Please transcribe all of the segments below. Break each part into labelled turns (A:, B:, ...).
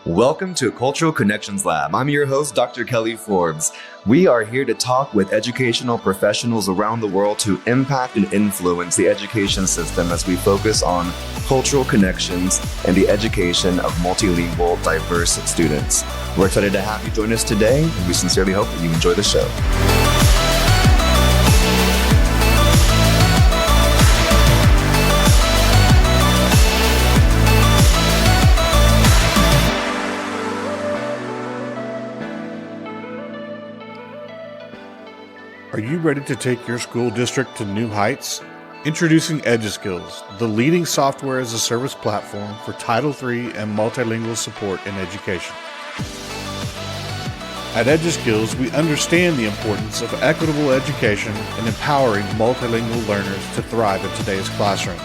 A: Welcome to Cultural Connections Lab. I'm your host, Dr. Kelly Forbes. We are here to talk with educational professionals around the world to impact and influence the education system as we focus on cultural connections and the education of multilingual, diverse students. We're excited to have you join us today, and we sincerely hope that you enjoy the show.
B: Are you ready to take your school district to new heights? Introducing EduSkills, the leading software as a service platform for Title III and multilingual support in education. At EduSkills, we understand the importance of equitable education and empowering multilingual learners to thrive in today's classrooms.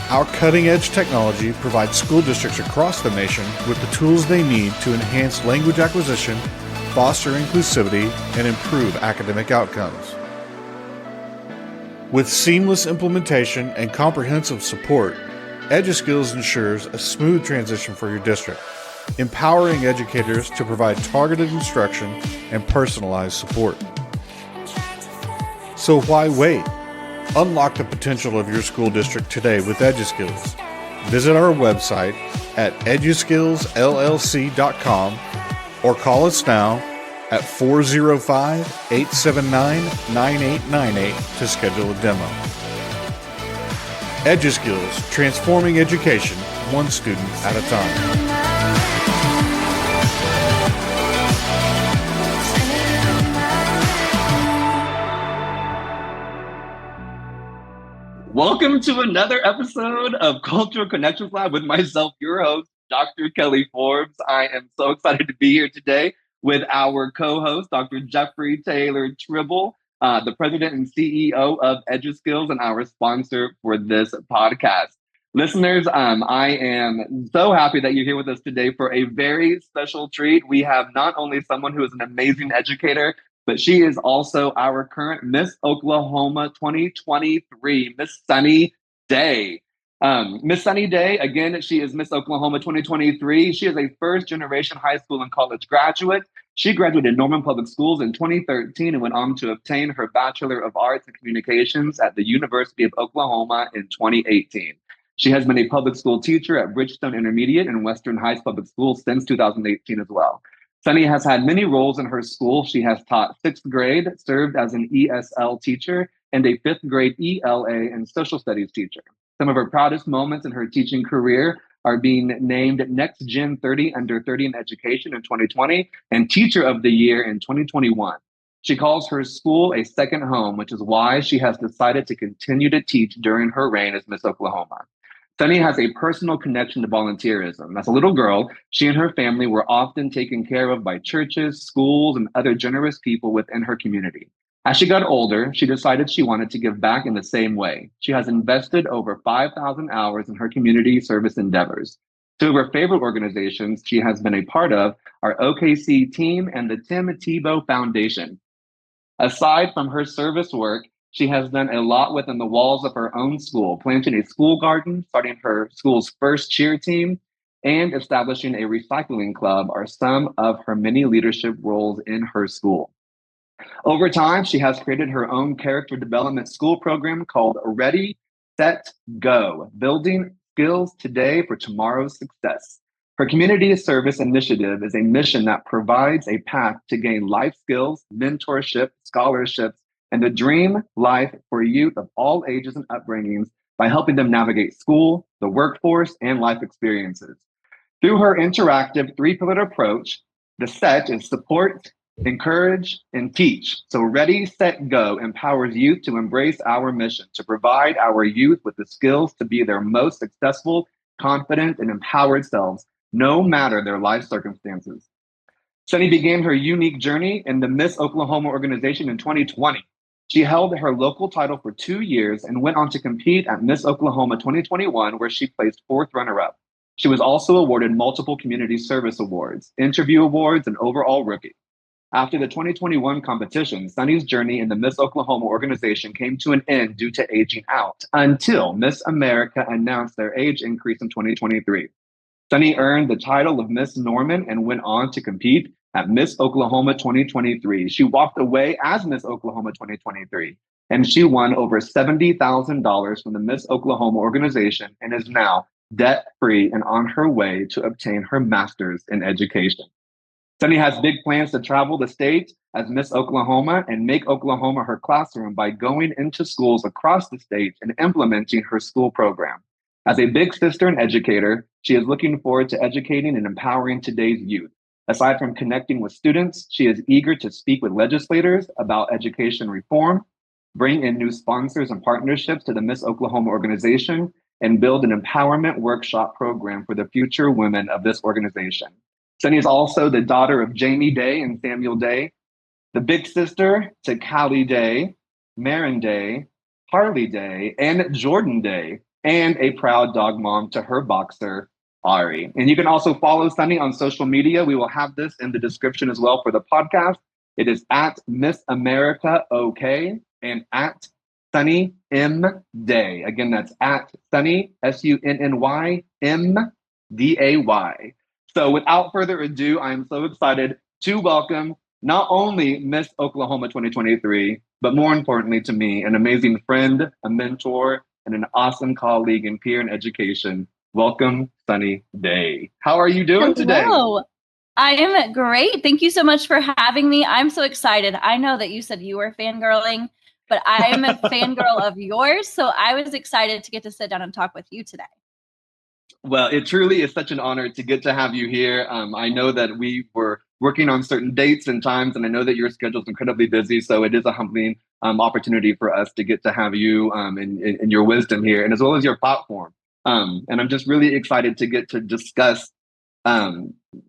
B: Our cutting-edge technology provides school districts across the nation with the tools they need to enhance language acquisition, foster inclusivity, and improve academic outcomes. With seamless implementation and comprehensive support, EduSkills ensures a smooth transition for your district, empowering educators to provide targeted instruction and personalized support. So why wait? Unlock the potential of your school district today with EduSkills. Visit our website at eduskillsllc.com or call us now at 405-879-9898 to schedule a demo. EduSkills, transforming education one student at a time.
A: Welcome to another episode of Cultural Connections Lab with myself, your host, Dr. Kelly Forbes. I am so excited to be here today with our co-host, Dr. Jeffrey Taylor Tribble, the president and CEO of EduSkills and our sponsor for this podcast. Listeners, I am so happy that you're here with us today for a very special treat. We have not only someone who is an amazing educator, but she is also our current Miss Oklahoma 2023, Miss Sunny Day. Miss Sunny Day, again, she is Miss Oklahoma 2023. She is a first-generation high school and college graduate. She graduated Norman Public Schools in 2013 and went on to obtain her Bachelor of Arts in Communications at the University of Oklahoma in 2018. She has been a public school teacher at Bridgestone Intermediate and Western Heights Public Schools since 2018 as well. Sunny has had many roles in her school. She has taught 6th grade, served as an ESL teacher, and a 5th grade ELA and Social Studies teacher. Some of her proudest moments in her teaching career are being named Next Gen 30 Under 30 in Education in 2020 and Teacher of the Year in 2021. She calls her school a second home, which is why she has decided to continue to teach during her reign as Miss Oklahoma. Sunny has a personal connection to volunteerism. As a little girl, she and her family were often taken care of by churches, schools, and other generous people within her community. As she got older, she decided she wanted to give back in the same way. She has invested over 5,000 hours in her community service endeavors. Two of her favorite organizations she has been a part of are OKC Teem and the Tim Tebow Foundation. Aside from her service work, she has done a lot within the walls of her own school, planting a school garden, starting her school's first cheer team, and establishing a recycling club are some of her many leadership roles in her school. Over time, she has created her own character development school program called Ready, Set, Go, Building Skills Today for Tomorrow's Success. Her community service initiative is a mission that provides a path to gain life skills, mentorship, scholarships, and the dream life for youth of all ages and upbringings by helping them navigate school, the workforce, and life experiences. Through her interactive three-pillared approach, the SET is support, encourage, and teach. So Ready, Set, Go empowers youth to embrace our mission to provide our youth with the skills to be their most successful, confident, and empowered selves, no matter their life circumstances. Sunny began her unique journey in the Miss Oklahoma organization in 2020. She held her local title for 2 years and went on to compete at Miss Oklahoma 2021, where she placed 4th runner-up. She was also awarded multiple community service awards, interview awards, and overall rookie. After the 2021 competition, Sunny's journey in the Miss Oklahoma organization came to an end due to aging out until Miss America announced their age increase in 2023. Sunny earned the title of Miss Norman and went on to compete at Miss Oklahoma 2023. She walked away as Miss Oklahoma 2023, and she won over $70,000 from the Miss Oklahoma organization and is now debt free and on her way to obtain her master's in education. Sunny has big plans to travel the state as Miss Oklahoma and make Oklahoma her classroom by going into schools across the state and implementing her school program. As a big sister and educator, she is looking forward to educating and empowering today's youth. Aside from connecting with students, she is eager to speak with legislators about education reform, bring in new sponsors and partnerships to the Miss Oklahoma organization, and build an empowerment workshop program for the future women of this organization. Sunny is also the daughter of Jamie Day and Samuel Day, the big sister to Callie Day, Marin Day, Harley Day, and Jordan Day, and a proud dog mom to her boxer, Ari. And you can also follow Sunny on social media. We will have this in the description as well for the podcast. It is at Miss America OK and at Sunny M Day. Again, that's at Sunny, SUNNY MDAY. So without further ado, I am so excited to welcome not only Miss Oklahoma 2023, but more importantly to me, an amazing friend, a mentor, and an awesome colleague and peer in education. Welcome, Sunny Day. How are you doing today?
C: Hello. I am great. Thank you so much for having me. I'm so excited. I know that you said you were fangirling, but I'm a fangirl of yours. So I was excited to get to sit down and talk with you today.
A: Well, it truly is such an honor to get to have you here. I know that we were working on certain dates and times, and I know that your schedule is incredibly busy. So it is a humbling opportunity for us to get to have you and your wisdom here, and as well as your platform. And I'm just really excited to get to discuss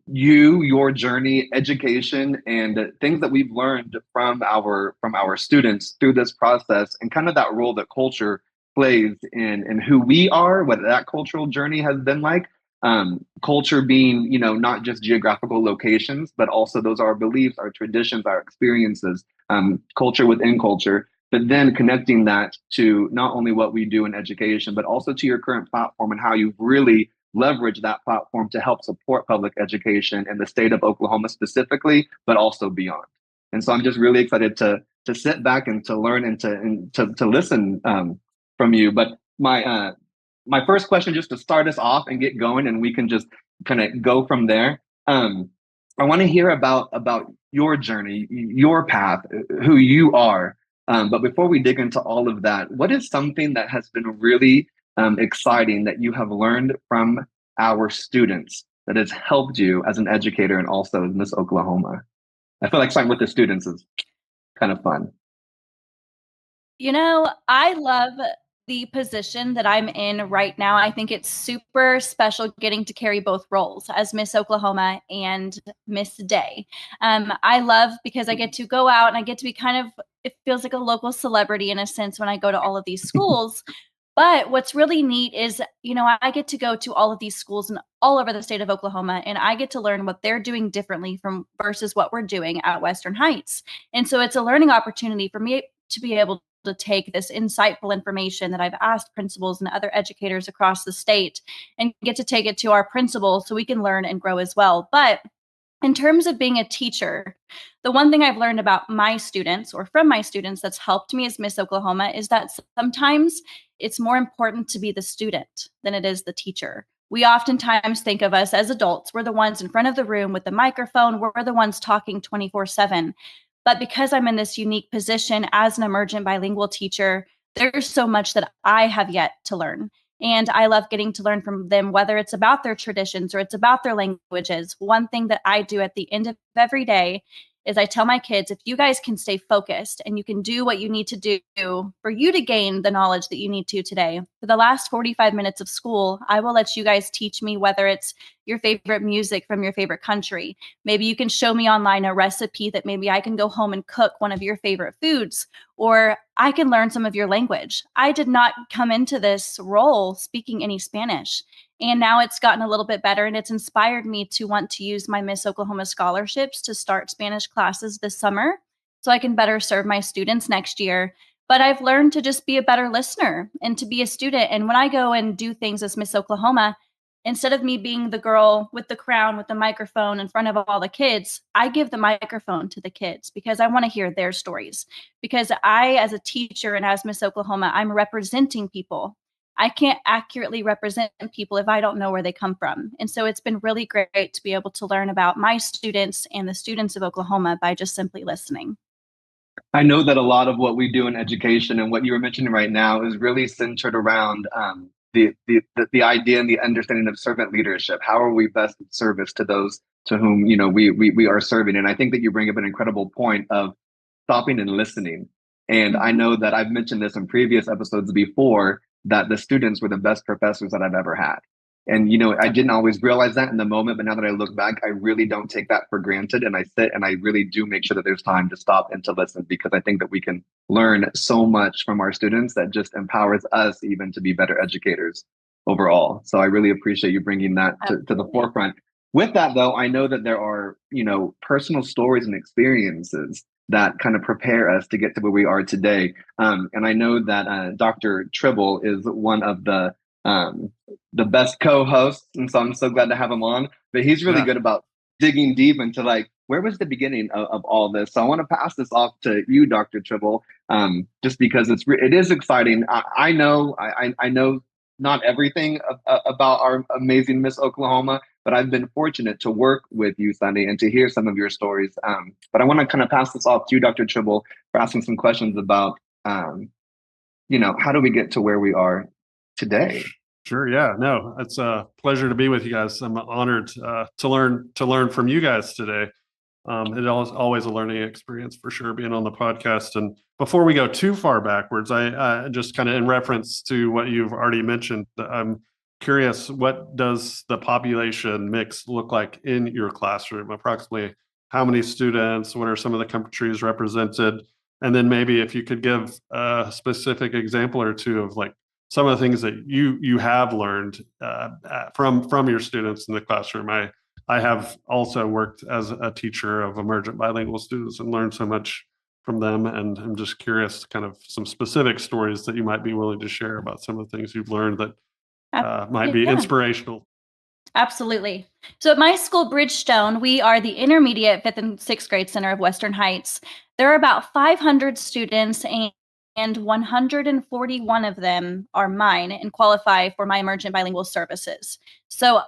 A: your journey, education, and things that we've learned from our students through this process, and kind of that role that culture plays in who we are, what that cultural journey has been like. Culture being, not just geographical locations, but also those are our beliefs, our traditions, our experiences, culture within culture, but then connecting that to not only what we do in education, but also to your current platform and how you've really leveraged that platform to help support public education in the state of Oklahoma specifically, but also beyond. And so I'm just really excited to sit back and to learn and to listen from you. But my first question, just to start us off and get going, and we can just kind of go from there. I want to hear about your journey, your path, who you are. But before we dig into all of that, what is something that has been really exciting that you have learned from our students that has helped you as an educator and also as Miss Oklahoma? I feel like starting with the students is kind of fun.
C: I love the position that I'm in right now. I think it's super special getting to carry both roles as Miss Oklahoma and Miss Day. I love because I get to go out and I get to be it feels like a local celebrity in a sense when I go to all of these schools. But what's really neat is, I get to go to all of these schools and all over the state of Oklahoma, and I get to learn what they're doing differently from versus what we're doing at Western Heights. And so it's a learning opportunity for me to be able to take this insightful information that I've asked principals and other educators across the state and get to take it to our principals so we can learn and grow as well. But in terms of being a teacher, the one thing I've learned about my students or from my students that's helped me as Miss Oklahoma is that sometimes it's more important to be the student than it is the teacher. We oftentimes think of us as adults. We're the ones in front of the room with the microphone. We're the ones talking 24/7. But because I'm in this unique position as an emergent bilingual teacher, there's so much that I have yet to learn. And I love getting to learn from them, whether it's about their traditions or it's about their languages. One thing that I do at the end of every day is I tell my kids, if you guys can stay focused and you can do what you need to do for you to gain the knowledge that you need to today, for the last 45 minutes of school, I will let you guys teach me whether it's your favorite music from your favorite country. Maybe you can show me online a recipe that maybe I can go home and cook one of your favorite foods, or I can learn some of your language. I did not come into this role speaking any Spanish. And now it's gotten a little bit better, and it's inspired me to want to use my Miss Oklahoma scholarships to start Spanish classes this summer so I can better serve my students next year. But I've learned to just be a better listener and to be a student. And when I go and do things as Miss Oklahoma, Instead of me being the girl with the crown, with the microphone in front of all the kids, I give the microphone to the kids because I want to hear their stories. Because I, as a teacher and as Miss Oklahoma, I'm representing people. I can't accurately represent people if I don't know where they come from. And so it's been really great to be able to learn about my students and the students of Oklahoma by just simply listening.
A: I know that a lot of what we do in education and what you were mentioning right now is really centered around the idea and the understanding of servant leadership. How are we best of service to those to whom we are serving? And I think that you bring up an incredible point of stopping and listening. And I know that I've mentioned this in previous episodes before that the students were the best professors that I've ever had. And I didn't always realize that in the moment, but now that I look back, I really don't take that for granted. And I sit and I really do make sure that there's time to stop and to listen, because I think that we can learn so much from our students that just empowers us even to be better educators overall. So I really appreciate you bringing that to the forefront. With that, though, I know that there are, personal stories and experiences that kind of prepare us to get to where we are today. And I know that Dr. Tribble is one of the best co-hosts, and so I'm so glad to have him on. But he's really good about digging deep into where was the beginning of all this. So I want to pass this off to you, Dr. Tribble, just because it is exciting. I know not everything about our amazing Miss Oklahoma, but I've been fortunate to work with you, Sunny, and to hear some of your stories. But I want to kind of pass this off to you, Dr. Tribble, for asking some questions about, how do we get to where we are today?
D: Sure. Yeah. No, it's a pleasure to be with you guys. I'm honored to learn from you guys today. It is always a learning experience for sure, being on the podcast. And before we go too far backwards, I just kind of in reference to what you've already mentioned, I'm curious, what does the population mix look like in your classroom? Approximately how many students? What are some of the countries represented? And then maybe if you could give a specific example or two of some of the things that you have learned from your students in the classroom. I have also worked as a teacher of emergent bilingual students and learned so much from them. And I'm just curious, kind of some specific stories that you might be willing to share about some of the things you've learned that might be inspirational.
C: Absolutely. So at my school, Bridgestone, we are the intermediate 5th and 6th grade center of Western Heights. There are about 500 students, and 141 of them are mine and qualify for my emergent bilingual services. So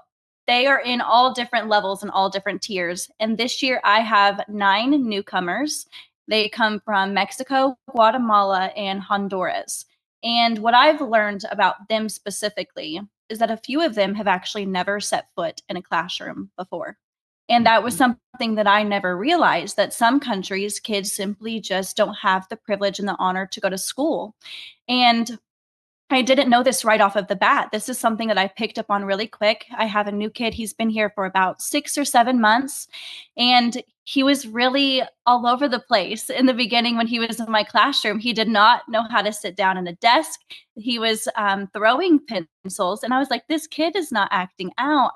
C: they are in all different levels and all different tiers. And this year I have 9 newcomers. They come from Mexico, Guatemala, and Honduras. And what I've learned about them specifically is that a few of them have actually never set foot in a classroom before. And that was something that I never realized, that some countries, kids simply just don't have the privilege and the honor to go to school. And I didn't know this right off of the bat. This is something that I picked up on really quick. I have a new kid. He's been here for about 6 or 7 months, and he was really all over the place. In the beginning, when he was in my classroom, he did not know how to sit down at a desk. He was throwing pencils, and I was like, this kid is not acting out.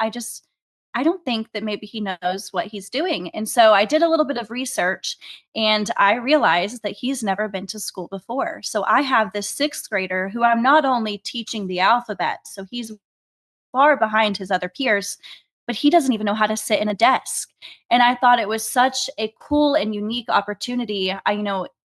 C: I don't think that maybe he knows what he's doing. And so I did a little bit of research, and I realized that he's never been to school before. So I have this 6th grader who I'm not only teaching the alphabet, so he's far behind his other peers, but he doesn't even know how to sit in a desk. And I thought it was such a cool and unique opportunity.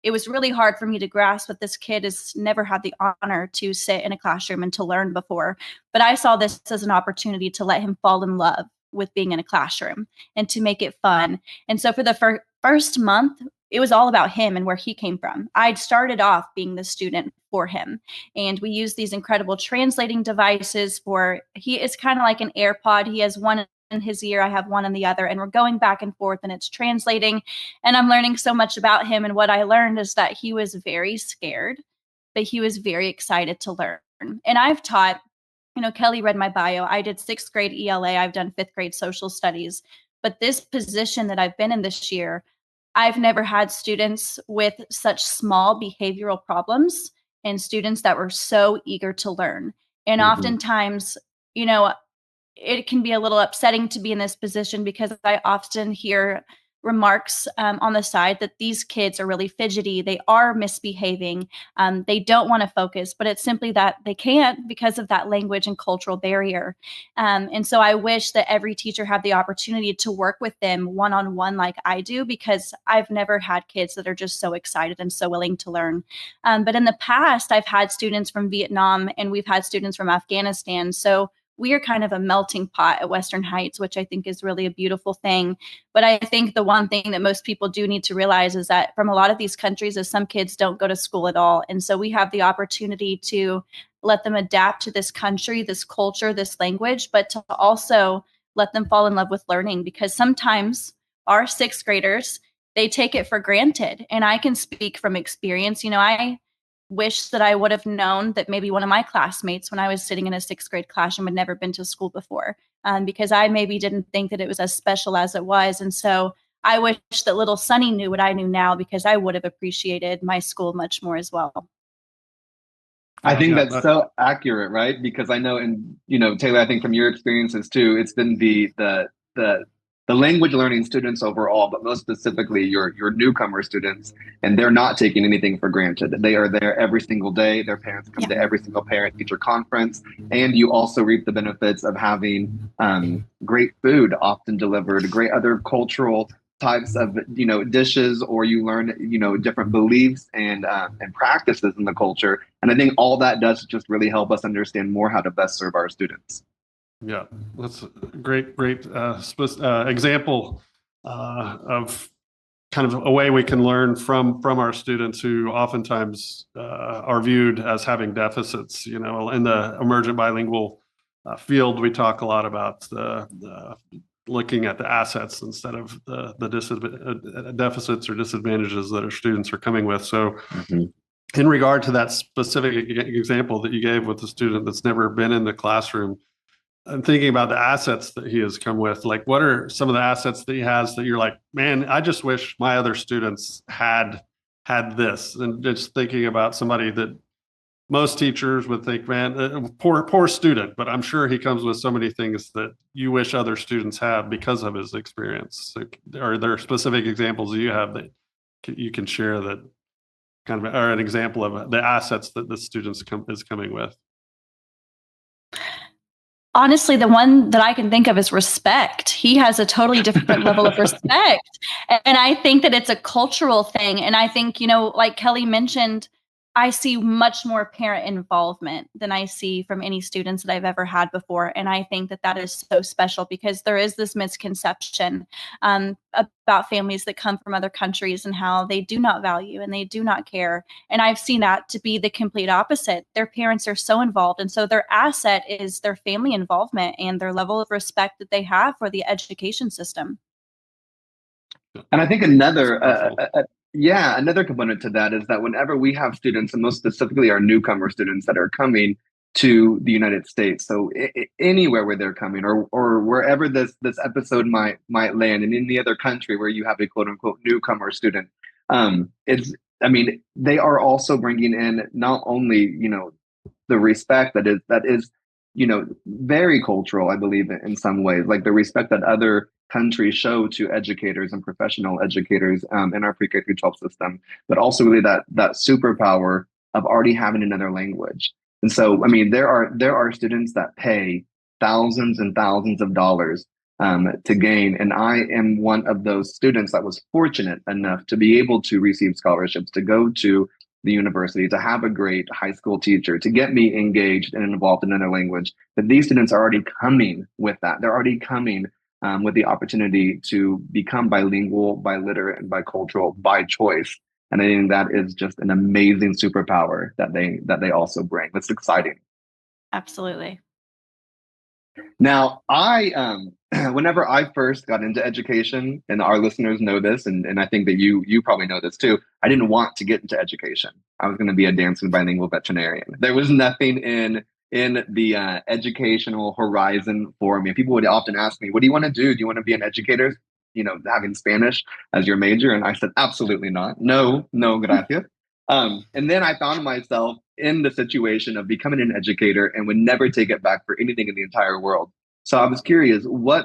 C: It was really hard for me to grasp that this kid has never had the honor to sit in a classroom and to learn before. But I saw this as an opportunity to let him fall in love with being in a classroom and to make it fun. And so for the first month, it was all about him and where he came from. I'd started off being the student for him. And we use these incredible translating devices he is kind of like an AirPod. He has one in his ear, I have one in the other, and we're going back and forth and it's translating. And I'm learning so much about him. And what I learned is that he was very scared, but he was very excited to learn. And I've taught, Kelly read my bio. I did 6th grade ELA. I've done 5th grade social studies. But this position that I've been in this year, I've never had students with such small behavioral problems and students that were so eager to learn. And oftentimes, it can be a little upsetting to be in this position because I often hear remarks on the side that these kids are really fidgety, they are misbehaving, they don't want to focus, but it's simply that they can't because of that language and cultural barrier. And so I wish that every teacher had the opportunity to work with them one-on-one like I do, because I've never had kids that are just so excited and so willing to learn. But in the past, I've had students from Vietnam and we've had students from Afghanistan. So we are kind of a melting pot at Western Heights, which I think is really a beautiful thing. But I think the one thing that most people do need to realize is that from a lot of these countries is some kids don't go to school at all. And so we have the opportunity to let them adapt to this country, this culture, this language, but to also let them fall in love with learning, because sometimes our sixth graders, they take it for granted. And I can speak from experience. I wish that I would have known that maybe one of my classmates when I was sitting in a sixth grade classroom had never been to school before, because I maybe didn't think that it was as special as it was. And so I wish that little Sunny knew what I knew now, because I would have appreciated my school much more as well.
A: I think that's so accurate, right? Because I know, and Taylor, I think from your experiences too, it's been the language learning students overall, but most specifically your newcomer students, and they're not taking anything for granted. They are there every single day. Their parents come to every single parent-teacher conference, and you also reap the benefits of having great food often delivered, great other cultural types of dishes, or you learn different beliefs and practices in the culture. And I think all that does just really help us understand more how to best serve our students.
D: Yeah, that's a great example of kind of a way we can learn from our students who oftentimes are viewed as having deficits. In the emergent bilingual field, we talk a lot about the looking at the assets instead of the deficits or disadvantages that our students are coming with. So in regard to that specific example that you gave with the student that's never been in the classroom, I'm thinking about the assets that he has come with. Like, what are some of the assets that he has that you're like, man, I just wish my other students had this? And just thinking about somebody that most teachers would think, man, poor student, but I'm sure he comes with so many things that you wish other students had because of his experience. So are there specific examples that you have that you can share that kind of are an example of the assets that the students is coming with?
C: Honestly, the one that I can think of is respect. He has a totally different level of respect. And I think that it's a cultural thing. And I think, like Kelly mentioned, I see much more parent involvement than I see from any students that I've ever had before. And I think that that is so special, because there is this misconception about families that come from other countries and how they do not value and they do not care. And I've seen that to be the complete opposite. Their parents are so involved. And so their asset is their family involvement and their level of respect that they have for the education system.
A: And I think another component to that is that whenever we have students, and most specifically our newcomer students that are coming to the United States, so anywhere where they're coming, or wherever this episode might land, in any other country where you have a quote unquote newcomer student, they are also bringing in not only the respect that is very cultural, I believe, in some ways, like the respect that other countries show to educators and professional educators in our pre-K through 12 system, but also really that superpower of already having another language. And so, there are students that pay thousands and thousands of dollars to gain. And I am one of those students that was fortunate enough to be able to receive scholarships, to go to the university, to have a great high school teacher, to get me engaged and involved in another language. But these students are already coming with that. They're already coming with the opportunity to become bilingual, biliterate, and bicultural by choice. And I think that is just an amazing superpower that they also bring. That's exciting.
C: Absolutely.
A: Now, whenever I first got into education, and our listeners know this, and I think that you probably know this too, I didn't want to get into education. I was going to be a dancing bilingual veterinarian. There was nothing in the educational horizon for me. People would often ask me, what do you want to do? Do you want to be an educator, having Spanish as your major? And I said, absolutely not. No, gracias. And then I found myself in the situation of becoming an educator and would never take it back for anything in the entire world. So I was curious, what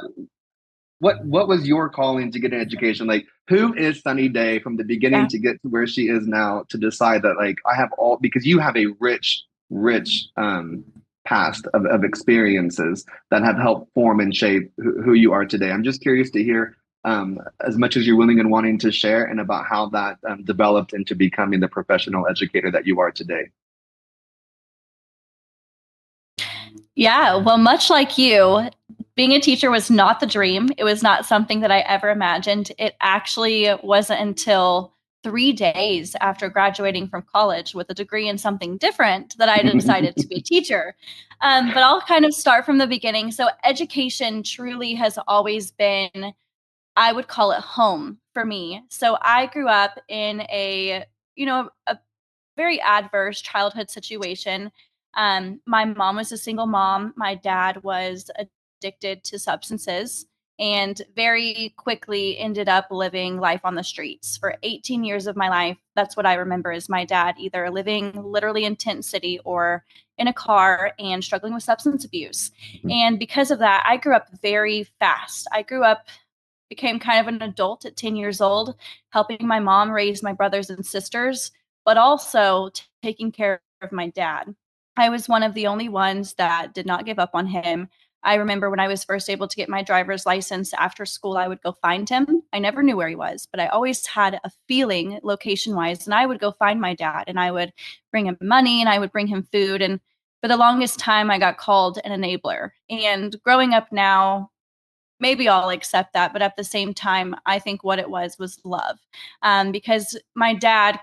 A: what was your calling to get an education? Like, who is Sunny Day from the beginning
C: Yeah.
A: to get to where she is now, to decide that, like, I have all, because you have a rich past of experiences that have helped form and shape who you are today. I'm just curious to hear as much as you're willing and wanting to share, and about how that developed into becoming the professional educator that you are today.
C: Yeah, well, much like you, being a teacher was not the dream. It was not something that I ever imagined. It actually wasn't until 3 days after graduating from college with a degree in something different that I decided to be a teacher. But I'll kind of start from the beginning. So education truly has always been, I would call it home for me. So I grew up in a very adverse childhood situation. My mom was a single mom. My dad was addicted to substances and very quickly ended up living life on the streets. For 18 years of my life, that's what I remember, is my dad either living literally in Tent City or in a car and struggling with substance abuse. And because of that, I grew up very fast. Became kind of an adult at 10 years old, helping my mom raise my brothers and sisters, but also taking care of my dad. I was one of the only ones that did not give up on him. I remember when I was first able to get my driver's license after school, I would go find him. I never knew where he was, but I always had a feeling location wise, and I would go find my dad and I would bring him money and I would bring him food. And for the longest time, I got called an enabler. And growing up now, maybe I'll accept that. But at the same time, I think what it was love. Because my dad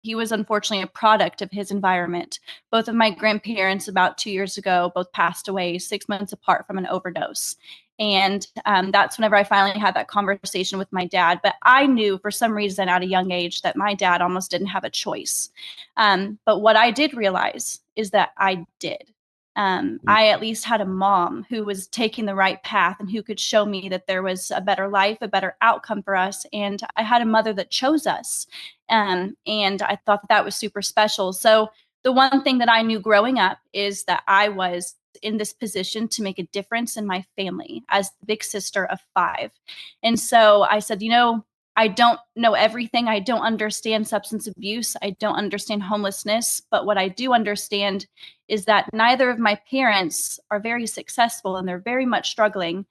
C: he was unfortunately a product of his environment. Both of my grandparents about 2 years ago both passed away 6 months apart from an overdose. And that's whenever I finally had that conversation with my dad. But I knew for some reason at a young age that my dad almost didn't have a choice. But what I did realize is that I did. I at least had a mom who was taking the right path and who could show me that there was a better life, a better outcome for us. And I had a mother that chose us. And I thought that was super special. So the one thing that I knew growing up is that I was in this position to make a difference in my family as the big sister of 5. And so I said, I don't know everything. I don't understand substance abuse. I don't understand homelessness. But what I do understand is that neither of my parents are very successful and they're very much struggling,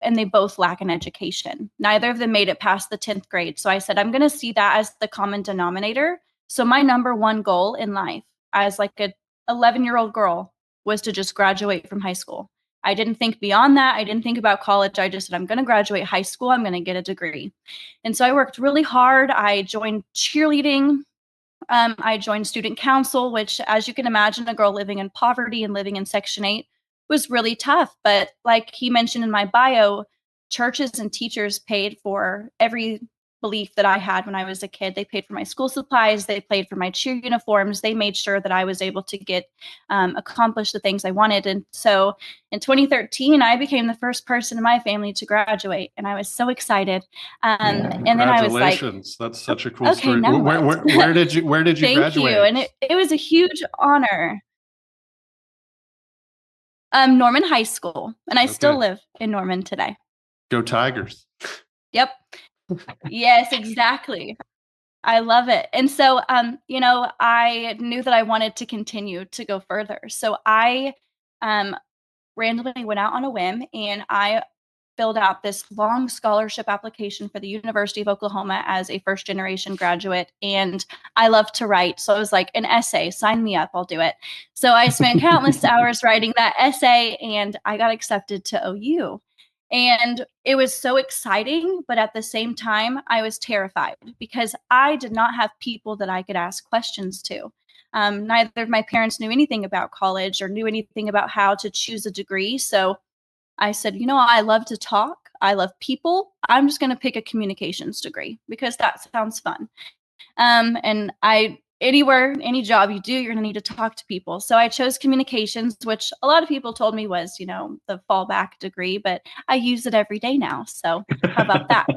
C: and they both lack an education. Neither of them made it past the 10th grade. So I said, I'm going to see that as the common denominator. So my number one goal in life as like a 11-year-old girl was to just graduate from high school. I didn't think beyond that. I didn't think about college. I just said, I'm going to graduate high school. I'm going to get a degree. And so I worked really hard. I joined cheerleading. I joined student council, which, as you can imagine, a girl living in poverty and living in Section 8 was really tough. But like he mentioned in my bio, churches and teachers paid for every belief that I had when I was a kid. They paid for my school supplies. They paid for my cheer uniforms. They made sure that I was able to accomplish the things I wanted. And so in 2013, I became the first person in my family to graduate. And I was so excited. And then I was like,
D: congratulations. That's such a cool
C: okay,
D: story.
C: now
D: Where did you
C: Thank
D: graduate?
C: you. And it was a huge honor. Norman High School. And I still live in Norman today.
D: Go Tigers.
C: Yep. Yes, exactly. I love it. And so, I knew that I wanted to continue to go further. So I randomly went out on a whim and I filled out this long scholarship application for the University of Oklahoma as a first generation graduate. And I love to write. So I was like, an essay, sign me up, I'll do it. So I spent countless hours writing that essay and I got accepted to OU. And it was so exciting, but at the same time, I was terrified because I did not have people that I could ask questions to. Neither of my parents knew anything about college or knew anything about how to choose a degree. So I said, I love to talk. I love people. I'm just going to pick a communications degree because that sounds fun. And any job you do, you're going to need to talk to people. So I chose communications, which a lot of people told me was, the fallback degree, but I use it every day now. So how about that?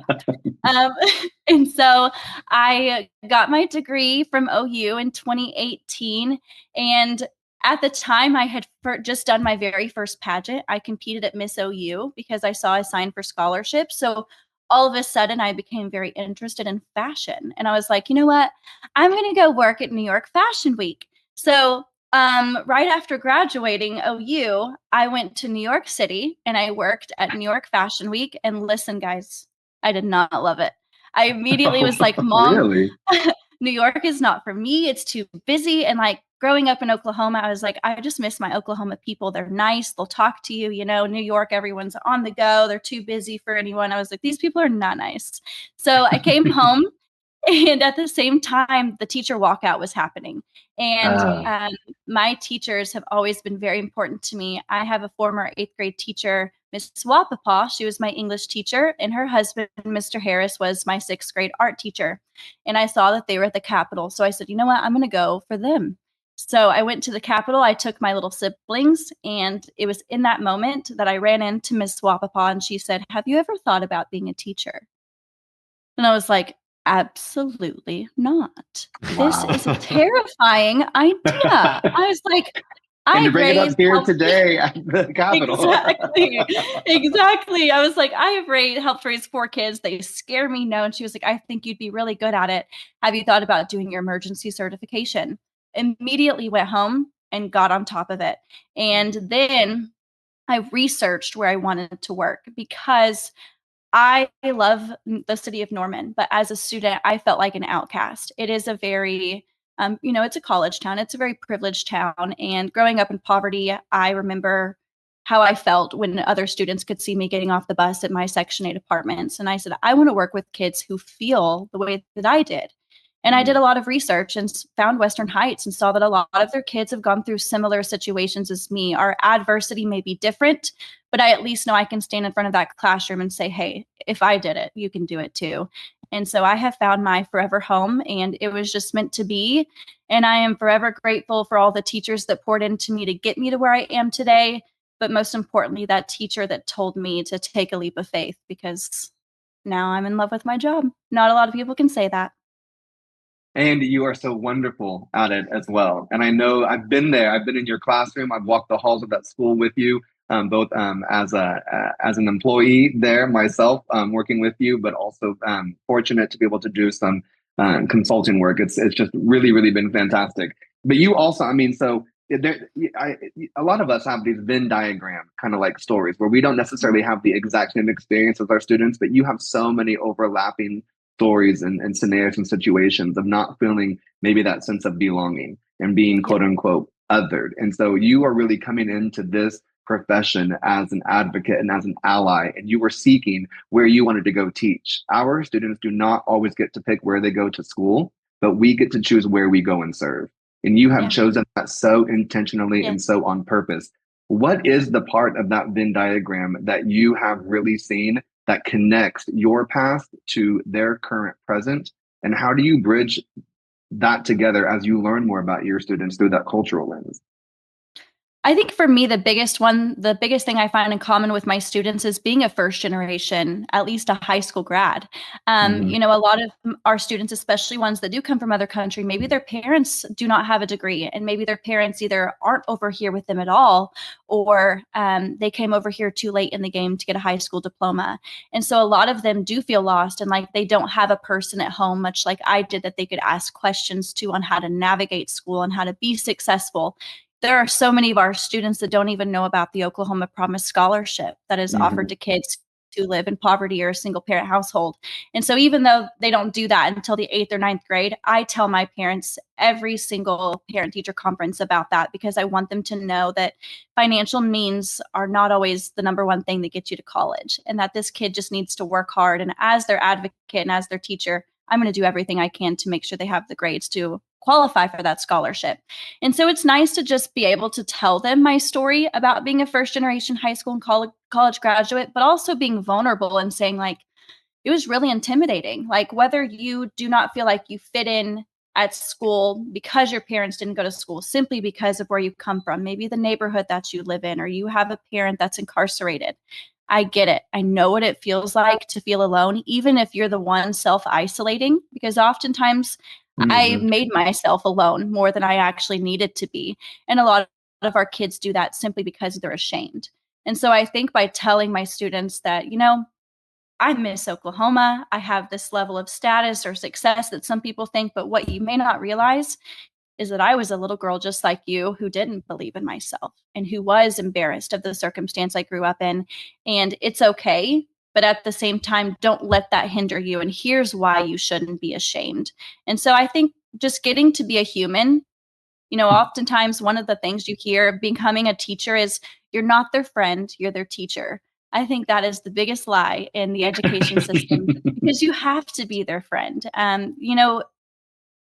C: And so I got my degree from OU in 2018. And at the time, I had just done my very first pageant. I competed at Miss OU because I saw a sign for scholarship. So all of a sudden, I became very interested in fashion. And I was like, you know what? I'm going to go work at New York Fashion Week. So right after graduating OU, I went to New York City and I worked at New York Fashion Week. And listen, guys, I did not love it. I immediately was like, Mom,
A: Really?
C: New York is not for me. It's too busy. And like growing up in Oklahoma, I was like, I just miss my Oklahoma people. They're nice. They'll talk to you. You know, New York, everyone's on the go. They're too busy for anyone. I was like, these people are not nice. So I came home. And at the same time, the teacher walkout was happening. And my teachers have always been very important to me. I have a former 8th grade teacher, Miss Wapapaw. She was my English teacher, and her husband, Mr. Harris, was my 6th grade art teacher. And I saw that they were at the Capitol. So I said, you know what? I'm going to go for them. So I went to the Capitol. I took my little siblings, and it was in that moment that I ran into Miss Wapapaw, and she said, have you ever thought about being a teacher? And I was like, absolutely not. This is a terrifying idea. I was like,
A: and to bring it up here today at the Capitol.
C: Exactly. I was like, I have helped raise 4 kids. They scare me. No. And she was like, I think you'd be really good at it. Have you thought about doing your emergency certification? Immediately went home and got on top of it. And then I researched where I wanted to work because I love the city of Norman, but as a student, I felt like an outcast. It is a very, it's a college town. It's a very privileged town. And growing up in poverty, I remember how I felt when other students could see me getting off the bus at my Section 8 apartments. And I said, I want to work with kids who feel the way that I did. And I did a lot of research and found Western Heights and saw that a lot of their kids have gone through similar situations as me. Our adversity may be different, but I at least know I can stand in front of that classroom and say, hey, if I did it, you can do it too. And so I have found my forever home, and it was just meant to be. And I am forever grateful for all the teachers that poured into me to get me to where I am today. But most importantly, that teacher that told me to take a leap of faith, because now I'm in love with my job. Not a lot of people can say that.
A: And you are so wonderful at it as well. And I know I've been there. I've been in your classroom. I've walked the halls of that school with you, both as an employee there myself, working with you, but also fortunate to be able to do some consulting work. It's just really, really been fantastic. But you also, so a lot of us have these Venn diagram kind of like stories where we don't necessarily have the exact same experience as our students, but you have so many overlapping stories and scenarios and situations of not feeling maybe that sense of belonging and being quote unquote othered. And so you are really coming into this profession as an advocate and as an ally, and you were seeking where you wanted to go teach. Our students do not always get to pick where they go to school, but we get to choose where we go and serve. And you have chosen that so intentionally and so on purpose. What is the part of that Venn diagram that you have really seen that connects your past to their current present? And how do you bridge that together as you learn more about your students through that cultural lens?
C: I think for me, the biggest thing I find in common with my students is being a first generation, at least a high school grad. A lot of our students, especially ones that do come from other country, maybe their parents do not have a degree, and maybe their parents either aren't over here with them at all, or they came over here too late in the game to get a high school diploma. And so a lot of them do feel lost, and like they don't have a person at home, much like I did, that they could ask questions to on how to navigate school and how to be successful. There are so many of our students that don't even know about the Oklahoma Promise Scholarship that is offered to kids who live in poverty or a single parent household. And so even though they don't do that until the 8th or 9th grade, I tell my parents every single parent teacher conference about that, because I want them to know that financial means are not always the number one thing that gets you to college, and that this kid just needs to work hard. And as their advocate and as their teacher, I'm going to do everything I can to make sure they have the grades to qualify for that scholarship. And so it's nice to just be able to tell them my story about being a first generation high school and college graduate, but also being vulnerable and saying, like, it was really intimidating. Like, whether you do not feel like you fit in at school because your parents didn't go to school, simply because of where you come from, maybe the neighborhood that you live in, or you have a parent that's incarcerated. I get it. I know what it feels like to feel alone, even if you're the one self-isolating, because oftentimes I made myself alone more than I actually needed to be. And a lot of our kids do that simply because they're ashamed. And so I think by telling my students that, I'm Miss Oklahoma, I have this level of status or success that some people think, but what you may not realize is that I was a little girl just like you who didn't believe in myself and who was embarrassed of the circumstance I grew up in. And it's okay. But at the same time, don't let that hinder you. And here's why you shouldn't be ashamed. And so I think just getting to be a human, oftentimes one of the things you hear becoming a teacher is you're not their friend, you're their teacher. I think that is the biggest lie in the education system because you have to be their friend.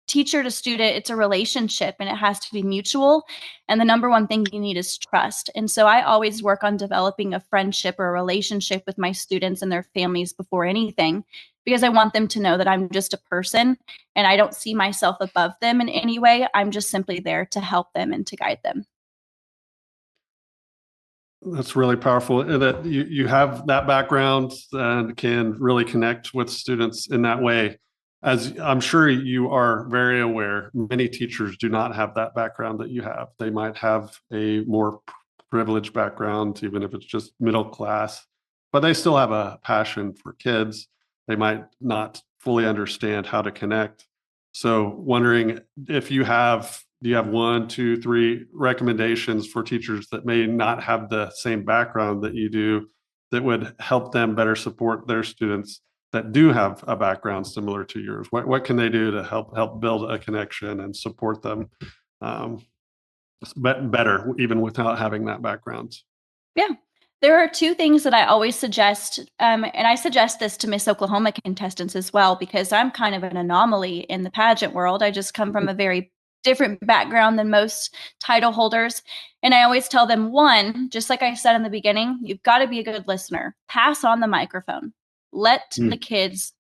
C: Teacher to student, it's a relationship and it has to be mutual. And the number one thing you need is trust. And so I always work on developing a friendship or a relationship with my students and their families before anything, because I want them to know that I'm just a person and I don't see myself above them in any way. I'm just simply there to help them and to guide them.
D: That's really powerful that you have that background and can really connect with students in that way. As I'm sure you are very aware, many teachers do not have that background that you have. They might have a more privileged background, even if it's just middle class, but they still have a passion for kids. They might not fully understand how to connect. So wondering if do you have 1, 2, 3 recommendations for teachers that may not have the same background that you do that would help them better support their students that do have a background similar to yours? What can they do to help build a connection and support them better, even without having that background?
C: Yeah. There are two things that I always suggest, and I suggest this to Miss Oklahoma contestants as well, because I'm kind of an anomaly in the pageant world. I just come from a very different background than most title holders. And I always tell them, one, just like I said in the beginning, you've got to be a good listener. Pass on the microphone. Let the kids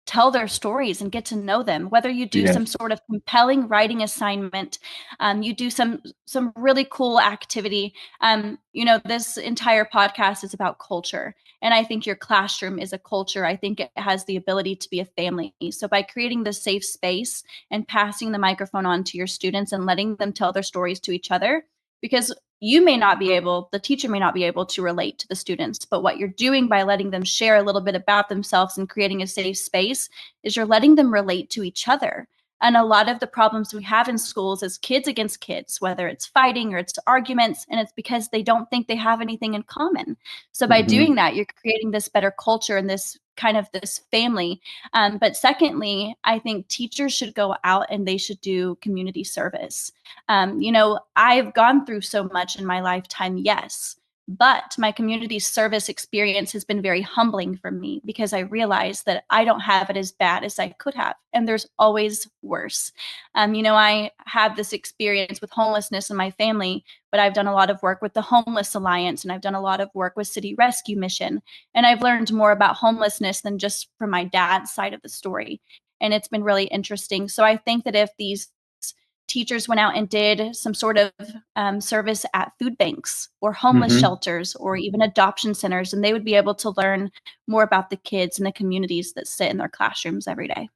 C: tell their stories and get to know them. Whether you do some sort of compelling writing assignment, you do some really cool activity. This entire podcast is about culture. And I think your classroom is a culture. I think it has the ability to be a family. So by creating the safe space and passing the microphone on to your students and letting them tell their stories to each other, because the teacher may not be able to relate to the students, but what you're doing by letting them share a little bit about themselves and creating a safe space is you're letting them relate to each other. And a lot of the problems we have in schools is kids against kids, whether it's fighting or it's arguments, and it's because they don't think they have anything in common. So by doing that, you're creating this better culture and this kind of this family. But secondly, I think teachers should go out and they should do community service. I've gone through so much in my lifetime, yes, but my community service experience has been very humbling for me because I realized that I don't have it as bad as I could have. And there's always worse. I have this experience with homelessness in my family, but I've done a lot of work with the Homeless Alliance and I've done a lot of work with City Rescue Mission. And I've learned more about homelessness than just from my dad's side of the story. And it's been really interesting. So I think that if these teachers went out and did some sort of service at food banks or homeless shelters or even adoption centers, and they would be able to learn more about the kids and the communities that sit in their classrooms every day.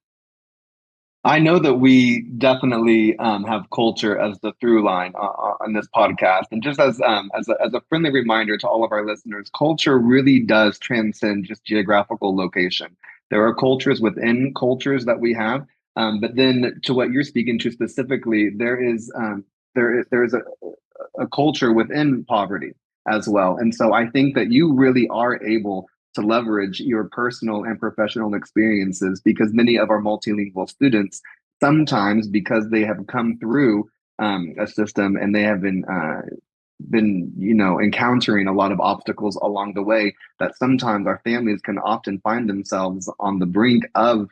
A: I know that we definitely have culture as the through line on this podcast, and just as a friendly reminder to all of our listeners, culture really does transcend just geographical location. There are cultures within cultures that we have, but then to what you're speaking to specifically, there is a culture within poverty as well, and so I think that you really are able to leverage your personal and professional experiences, because many of our multilingual students, sometimes because they have come through a system and they have been encountering a lot of obstacles along the way, that sometimes our families can often find themselves on the brink of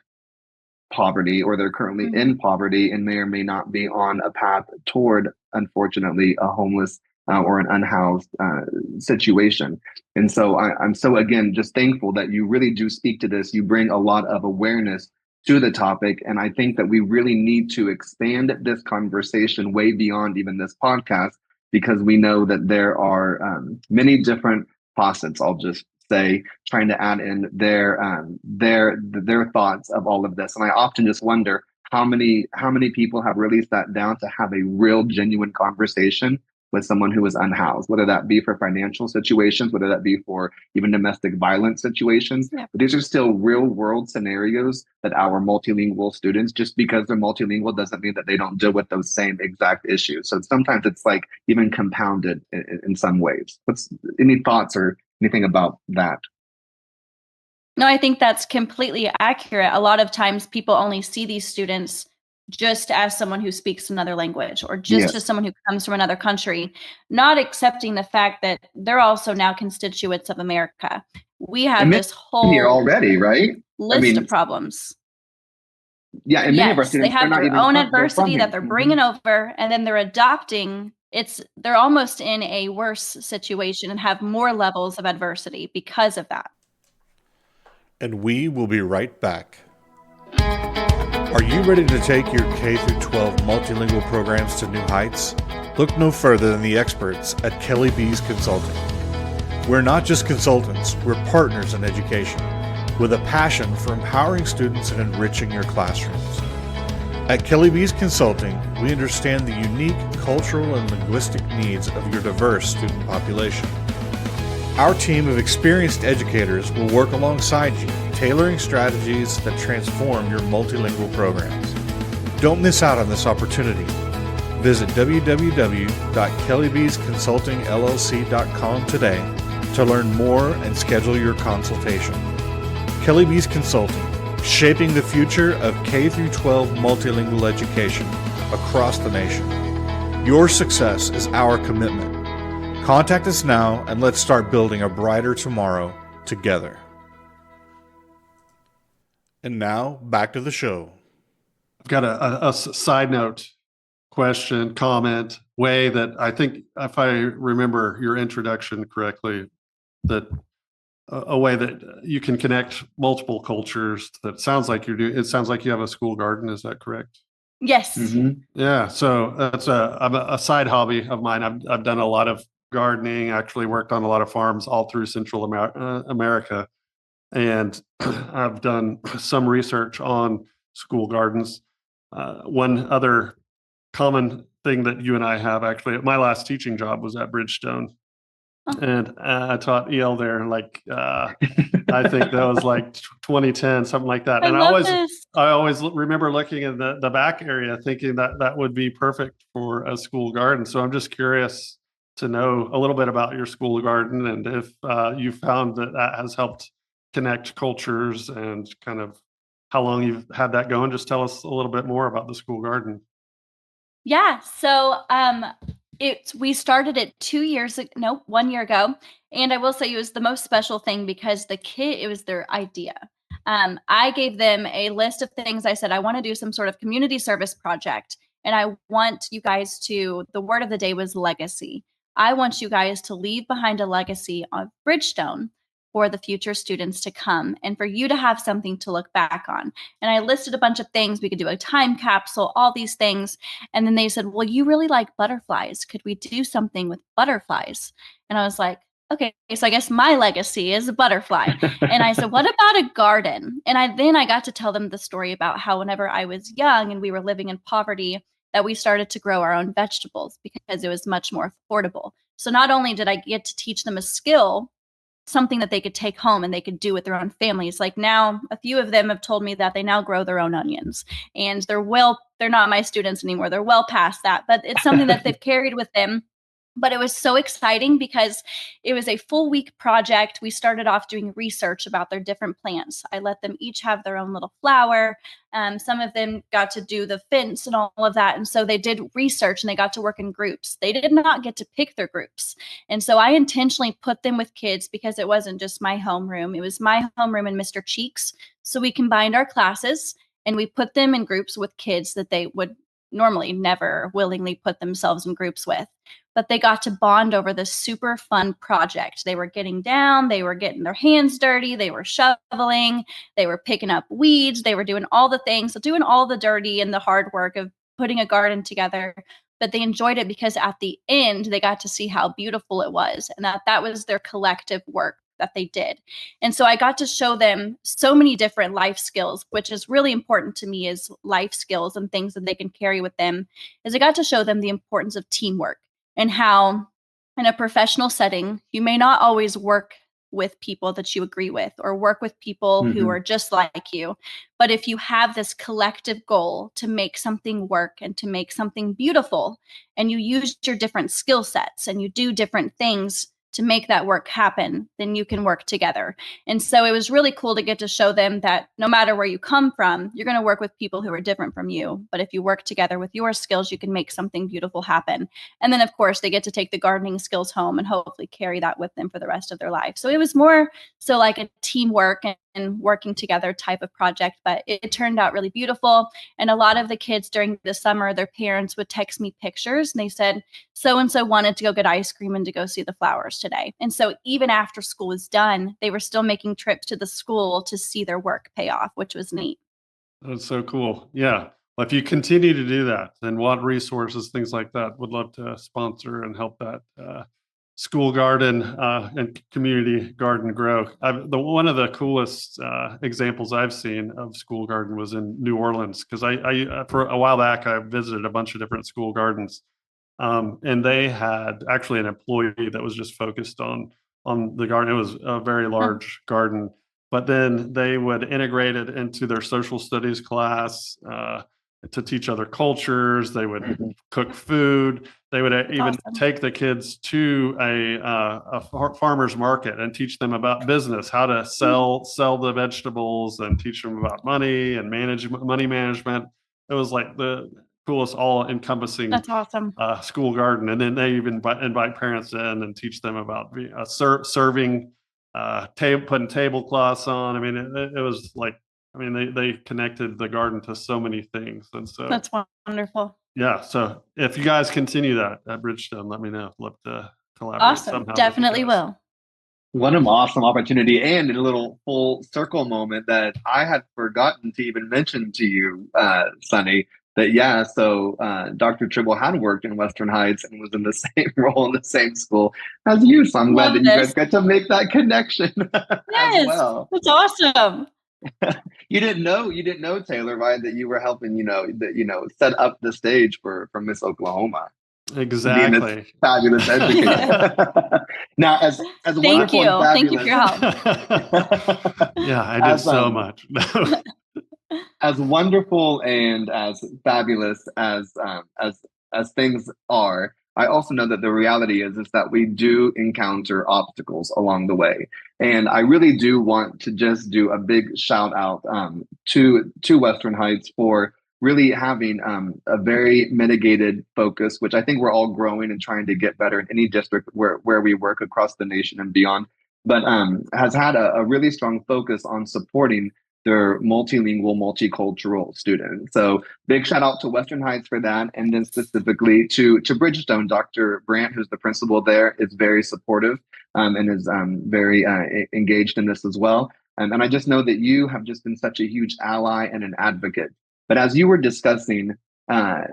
A: poverty, or they're currently in poverty and may or may not be on a path toward, unfortunately, a homeless or an unhoused situation. And so I'm so, again, just thankful that you really do speak to this. You bring a lot of awareness to the topic. And I think that we really need to expand this conversation way beyond even this podcast, because we know that there are many different facets, I'll just say, trying to add in their thoughts of all of this. And I often just wonder how many people have really sat down to have a real genuine conversation with someone who is unhoused, whether that be for financial situations, whether that be for even domestic violence situations.
C: Yeah.
A: But these are still real world scenarios that our multilingual students, just because they're multilingual doesn't mean that they don't deal with those same exact issues. So sometimes it's like even compounded in some ways. Any thoughts or anything about that?
C: No, I think that's completely accurate. A lot of times people only see these students just as someone who speaks another language or just as someone who comes from another country, not accepting the fact that they're also now constituents of America. We have this whole
A: here already, right?
C: list of problems.
A: Yeah, and many of our students,
C: they have their own adversity that they're bringing
A: mm-hmm.
C: over, and then they're adopting. They're almost in a worse situation and have more levels of adversity because of that.
B: And we will be right back. Are you ready to take your K through 12 multilingual programs to new heights? Look no further than the experts at Kelly B's Consulting. We're not just consultants, we're partners in education with a passion for empowering students and enriching your classrooms. At Kelly B's Consulting, we understand the unique cultural and linguistic needs of your diverse student population. Our team of experienced educators will work alongside you, tailoring strategies that transform your multilingual programs. Don't miss out on this opportunity. Visit www.kellybsconsultingllc.com today to learn more and schedule your consultation. Kelly B's Consulting, shaping the future of K through 12 multilingual education across the nation. Your success is our commitment. Contact us now and let's start building a brighter tomorrow together. And now, back to the show.
D: I've got a side note, question, comment, way that I think, if I remember your introduction correctly, that a way that you can connect multiple cultures. That sounds like you're doing. It sounds like you have a school garden. Is that correct?
C: Yes.
A: Mm-hmm.
D: Yeah. So that's a side hobby of mine. I've done a lot of gardening. Actually, worked on a lot of farms all through Central America, and I've done some research on school gardens. One other common thing that you and I have, actually, my last teaching job was at Bridgestone. And I taught EL there, like I think that was like 2010, something like that. And I always remember looking in the back area, thinking that would be perfect for a school garden. So I'm just curious to know a little bit about your school garden, and if you found that has helped connect cultures, and kind of how long you've had that going. Just tell us a little bit more about the school garden.
C: Yeah. So we started it 1 year ago. And I will say it was the most special thing because it was their idea. I gave them a list of things. I said, I want to do some sort of community service project. And I want you guys the word of the day was legacy. I want you guys to leave behind a legacy of Bridgestone for the future students to come, and for you to have something to look back on. And I listed a bunch of things. We could do a time capsule, all these things. And then they said, well, you really like butterflies. Could we do something with butterflies? And I was like, okay, so I guess my legacy is a butterfly. And I said, what about a garden? And I got to tell them the story about how whenever I was young and we were living in poverty, that we started to grow our own vegetables because it was much more affordable. So not only did I get to teach them a skill, something that they could take home and they could do with their own families. Like now, a few of them have told me that they now grow their own onions, and they're not my students anymore. They're well past that, but it's something that they've carried with them. But it was so exciting because it was a full week project. We started off doing research about their different plants. I let them each have their own little flower. Some of them got to do the fence and all of that. And so they did research and they got to work in groups. They did not get to pick their groups. And so I intentionally put them with kids because it wasn't just my homeroom. It was my homeroom and Mr. Cheeks. So we combined our classes and we put them in groups with kids that they would normally never willingly put themselves in groups with. But they got to bond over this super fun project. They were getting down, they were getting their hands dirty, they were shoveling, they were picking up weeds, they were doing all the things, so doing all the dirty and the hard work of putting a garden together. But they enjoyed it because at the end, they got to see how beautiful it was, and that was their collective work that they did. And so I got to show them so many different life skills, which is really important to me, is life skills and things that they can carry with them, is I got to show them the importance of teamwork. and how in a professional setting, you may not always work with people that you agree with or work with people who are just like you. But if you have this collective goal to make something work and to make something beautiful, and you use your different skill sets and you do different things to make that work happen, then you can work together. And so it was really cool to get to show them that no matter where you come from, you're going to work with people who are different from you. But if you work together with your skills, you can make something beautiful happen. And then, of course, they get to take the gardening skills home and hopefully carry that with them for the rest of their life. So it was more so like a teamwork and working together type of project, but it turned out really beautiful. And a lot of the kids during the summer, their parents would text me pictures and they said, so-and-so wanted to go get ice cream and to go see the flowers today. And so even after school was done, they were still making trips to the school to see their work pay off, which was neat.
D: That's so cool. Yeah. Well, if you continue to do that, then want resources, things like that, would love to sponsor and help that school garden and community garden grow. One of the coolest examples I've seen of school garden was in New Orleans, because I for a while back, I visited a bunch of different school gardens. And they had actually an employee that was just focused on the garden. It was a very large garden, but then they would integrate it into their social studies class to teach other cultures. They would cook food. They would even take the kids to a farmer's market and teach them about business, how to sell the vegetables, and teach them about money and money management. It was like the coolest, all-encompassing
C: That's awesome.
D: School garden. And then they even invite parents in and teach them about serving, putting tablecloths on. I mean, it was like, I mean, they connected the garden to so many things. And so
C: that's wonderful.
D: Yeah. So if you guys continue that at Bridgestone, let me know. Love to collaborate.
C: Awesome. Definitely will.
A: What an awesome opportunity, and a little full circle moment that I had forgotten to even mention to you, Sunny. That so Dr. Tribble had worked in Western Heights and was in the same role in the same school as you. So I'm glad that you guys got to make that connection as well.
C: That's awesome.
A: You didn't know, Taylor, right? That you were helping, set up the stage for Miss Oklahoma.
D: Exactly.
A: Fabulous educator. Now, as
C: thank you. Thank you for your help.
D: Yeah, I did so much.
A: As wonderful and as fabulous as things are, I also know that the reality is that we do encounter obstacles along the way. And I really do want to just do a big shout out to Western Heights for really having a very mitigated focus, which I think we're all growing and trying to get better in any district where we work across the nation and beyond, but has had a really strong focus on supporting their multilingual, multicultural students. So big shout out to Western Heights for that. And then specifically to Bridgestone, Dr. Brandt, who's the principal there, is very supportive and is very engaged in this as well. And I just know that you have just been such a huge ally and an advocate. But as you were discussing kind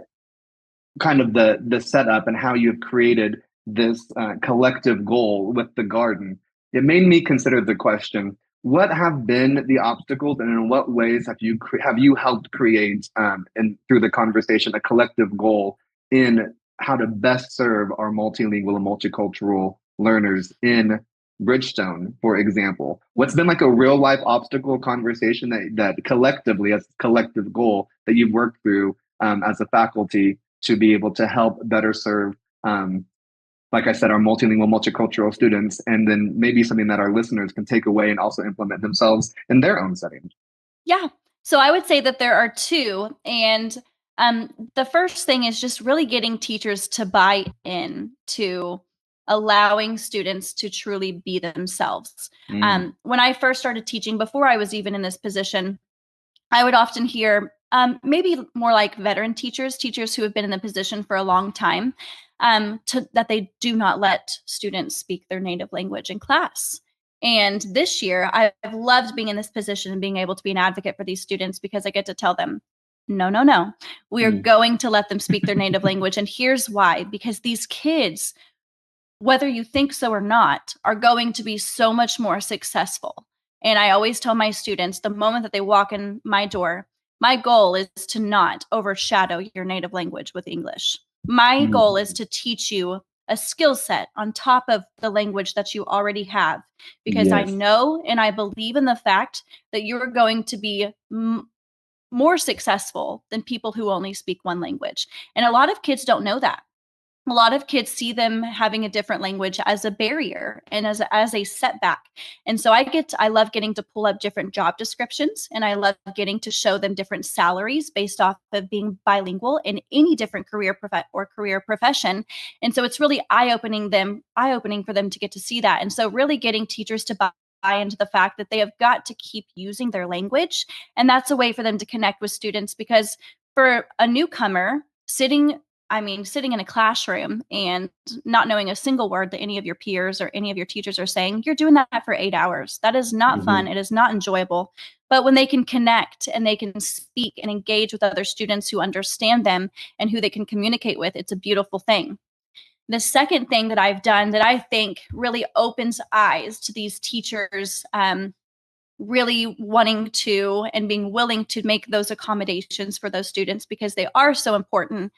A: of the setup and how you've created this collective goal with the garden, it made me consider the question, what have been the obstacles, and in what ways have you helped create, and through the conversation, a collective goal in how to best serve our multilingual and multicultural learners in Bridgestone, for example? What's been like a real life obstacle conversation that collectively, as a collective goal, that you've worked through as a faculty to be able to help better serve, like I said, our multilingual, multicultural students, and then maybe something that our listeners can take away and also implement themselves in their own setting?
C: Yeah. So I would say that there are two. And the first thing is just really getting teachers to buy in to allowing students to truly be themselves. When I first started teaching, before I was even in this position, I would often hear maybe more like veteran teachers who have been in the position for a long time, that they do not let students speak their native language in class. And this year, I've loved being in this position and being able to be an advocate for these students, because I get to tell them, no, we are going to let them speak their native language. And here's why: because these kids, whether you think so or not, are going to be so much more successful. And I always tell my students, the moment that they walk in my door, my goal is to not overshadow your native language with English. My goal is to teach you a skill set on top of the language that you already have, because I
A: Yes.
C: know and I believe in the fact that you're going to be more successful than people who only speak one language. And a lot of kids don't know that. A lot of kids see them having a different language as a barrier and as a setback. And so I love getting to pull up different job descriptions, and I love getting to show them different salaries based off of being bilingual in any different career profession. And so it's really eye-opening for them to get to see that. And so really getting teachers to buy into the fact that they have got to keep using their language. And that's a way for them to connect with students, because for a newcomer, sitting in a classroom and not knowing a single word that any of your peers or any of your teachers are saying, you're doing that for 8 hours. That is not fun. It is not enjoyable. But when they can connect and they can speak and engage with other students who understand them and who they can communicate with, it's a beautiful thing. The second thing that I've done that I think really opens eyes to these teachers really wanting to and being willing to make those accommodations for those students, because they are so important,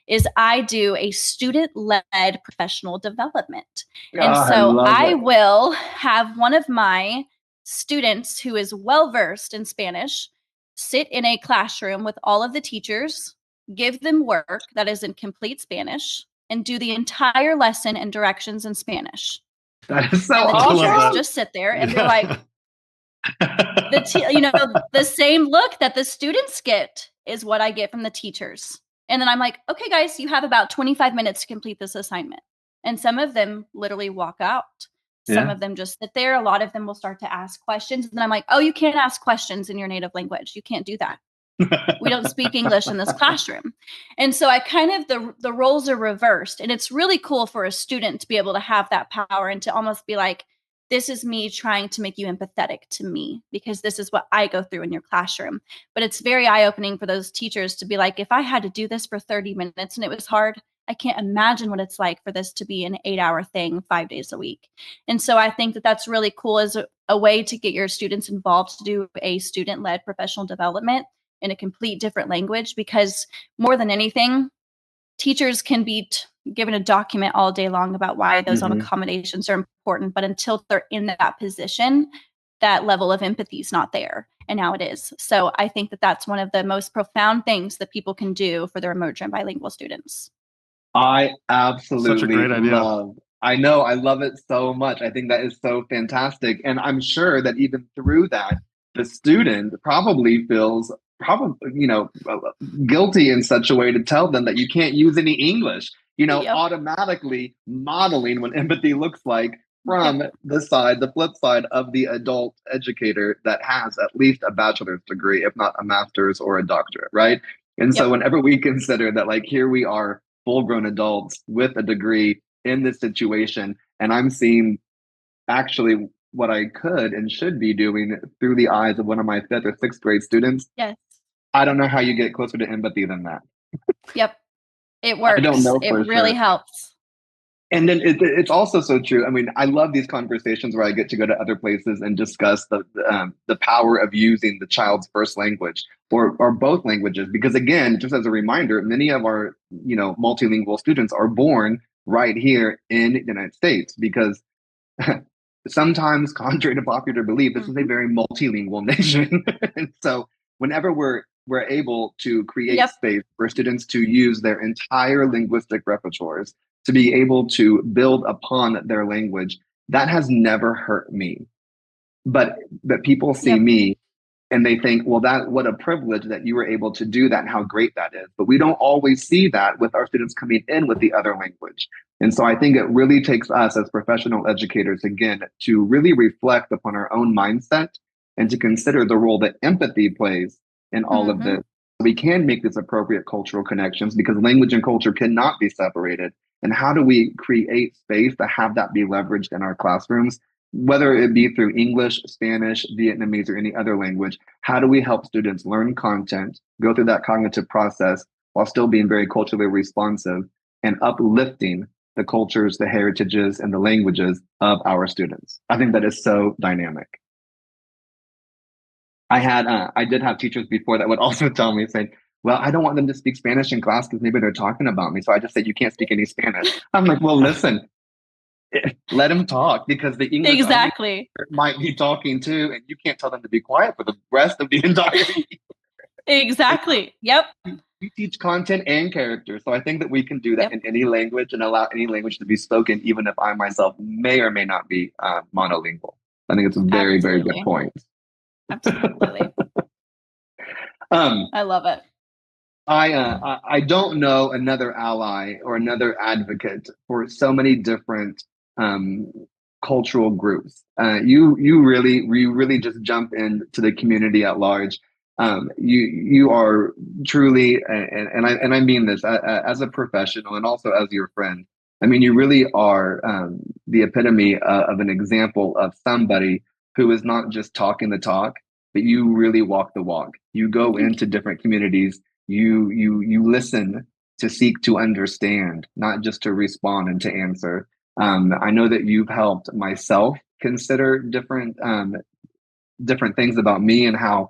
C: is I do a student-led professional development. And so I will have one of my students who is well-versed in Spanish sit in a classroom with all of the teachers, give them work that is in complete Spanish, and do the entire lesson and directions in Spanish.
A: That is so
C: and the
A: awesome.
C: teachers just sit there and they're like, the same look that the students get is what I get from the teachers. And then I'm like, okay, guys, you have about 25 minutes to complete this assignment. And some of them literally walk out. Some of them just sit there. A lot of them will start to ask questions. And then I'm like, oh, you can't ask questions in your native language. You can't do that. We don't speak English in this classroom. And so I kind of, the roles are reversed. And it's really cool for a student to be able to have that power and to almost be like, this is me trying to make you empathetic to me, because this is what I go through in your classroom. But it's very eye-opening for those teachers to be like, if I had to do this for 30 minutes and it was hard, I can't imagine what it's like for this to be an 8-hour thing 5 days a week. And so I think that that's really cool as a way to get your students involved to do a student-led professional development in a complete different language, because more than anything, teachers can be given a document all day long about why those accommodations are important, but until they're in that position, that level of empathy is not there. And now it is. So I think that that's one of the most profound things that people can do for their emergent bilingual students.
A: I absolutely
D: Such a great idea.
A: I know, I love it so much. I think that is so fantastic. And I'm sure that even through that, the student probably feels guilty in such a way to tell them that you can't use any English, automatically modeling what empathy looks like from the flip side of the adult educator that has at least a bachelor's degree, if not a master's or a doctorate, right? And so whenever we consider that, like, here we are, full-grown adults with a degree in this situation, and I'm seeing actually what I could and should be doing through the eyes of one of my 5th or 6th grade students.
C: Yes.
A: I don't know how you get closer to empathy than that.
C: Yep. It works.
A: I don't know
C: it
A: for
C: really
A: sure.
C: helps.
A: And then it's also so true. I mean, I love these conversations where I get to go to other places and discuss the power of using the child's first language or both languages. Because again, just as a reminder, many of our multilingual students are born right here in the United States, because sometimes, contrary to popular belief, this is a very multilingual nation. And so whenever we're able to create space for students to use their entire linguistic repertoires, to be able to build upon their language, that has never hurt me. But people see me and they think, well, what a privilege that you were able to do that and how great that is. But we don't always see that with our students coming in with the other language. And so I think it really takes us as professional educators, again, to really reflect upon our own mindset and to consider the role that empathy plays in all of this. We can make these appropriate cultural connections, because language and culture cannot be separated. And how do we create space to have that be leveraged in our classrooms, whether it be through English, Spanish, Vietnamese, or any other language? How do we help students learn content, go through that cognitive process while still being very culturally responsive and uplifting the cultures, the heritages, and the languages of our students? I think that is so dynamic. I did have teachers before that would also tell me, saying, well, I don't want them to speak Spanish in class because maybe they're talking about me. So I just said, you can't speak any Spanish. I'm like, well, listen, let them talk because the English
C: Exactly.
A: might be talking too, and you can't tell them to be quiet for the rest of the entire year.
C: Exactly. Yep.
A: We teach content and character. So I think that we can do that
C: Yep.
A: in any language and allow any language to be spoken, even if I myself may or may not be monolingual. I think it's a very, very good point.
C: Absolutely. I love it.
A: I don't know another ally or another advocate for so many different cultural groups. You really just jump into the community at large. You are truly, and I mean this as a professional and also as your friend. I mean, you really are the epitome of an example of somebody who is not just talking the talk, but you really walk the walk. You go into different communities. You listen to seek to understand, not just to respond and to answer. I know that you've helped myself consider different things about me and how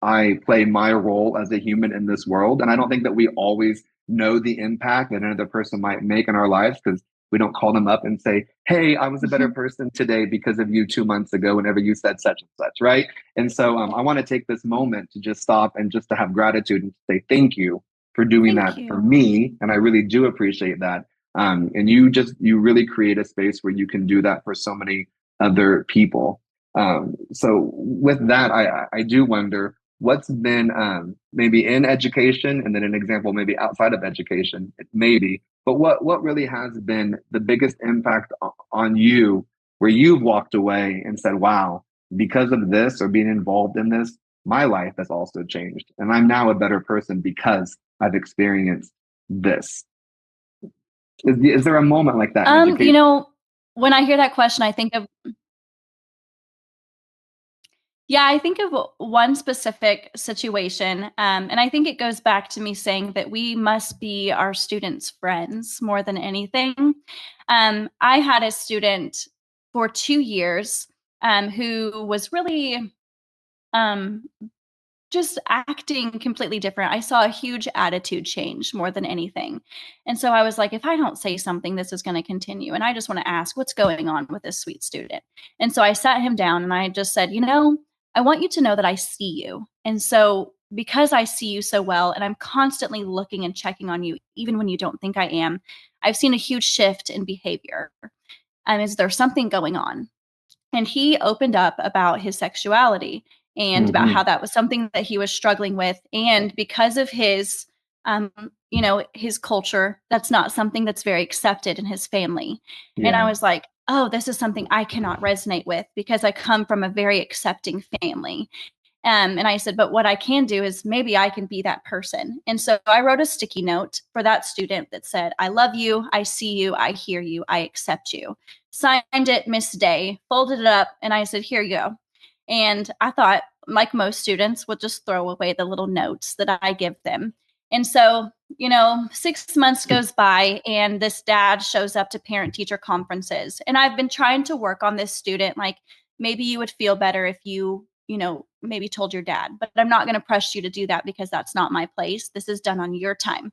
A: I play my role as a human in this world. And I don't think that we always know the impact that another person might make in our lives because we don't call them up and say, hey, I was a better person today because of you 2 months ago, whenever you said such and such, right? And so I want to take this moment to just stop and just to have gratitude and say thank you for doing that for me. And I really do appreciate that. And you really create a space where you can do that for so many other people. So with that, I do wonder what's been maybe in education and then an example maybe outside of education, maybe, but what really has been the biggest impact on you where you've walked away and said, wow, because of this or being involved in this, my life has also changed. And I'm now a better person because I've experienced this. Is there a moment like that in education?
C: When I hear that question, I think of one specific situation, and I think it goes back to me saying that we must be our students' friends more than anything. I had a student for 2 years who was really just acting completely different. I saw a huge attitude change more than anything. And so I was like, if I don't say something, this is going to continue. And I just want to ask what's going on with this sweet student. And so I sat him down and I just said, I want you to know that I see you. And so because I see you so well and I'm constantly looking and checking on you, even when you don't think I am, I've seen a huge shift in behavior. Is there something going on? And he opened up about his sexuality and about how that was something that he was struggling with. And because of his, his culture, that's not something that's very accepted in his family. Yeah. And I was like, oh, this is something I cannot resonate with because I come from a very accepting family. And I said, but what I can do is maybe I can be that person. And so I wrote a sticky note for that student that said, I love you, I see you, I hear you, I accept you. Signed it Miss Day, folded it up, and I said, here you go. And I thought, like most students, would just throw away the little notes that I give them. And so, 6 months goes by and this dad shows up to parent-teacher conferences. And I've been trying to work on this student, like maybe you would feel better if you maybe told your dad, but I'm not going to press you to do that because that's not my place. This is done on your time.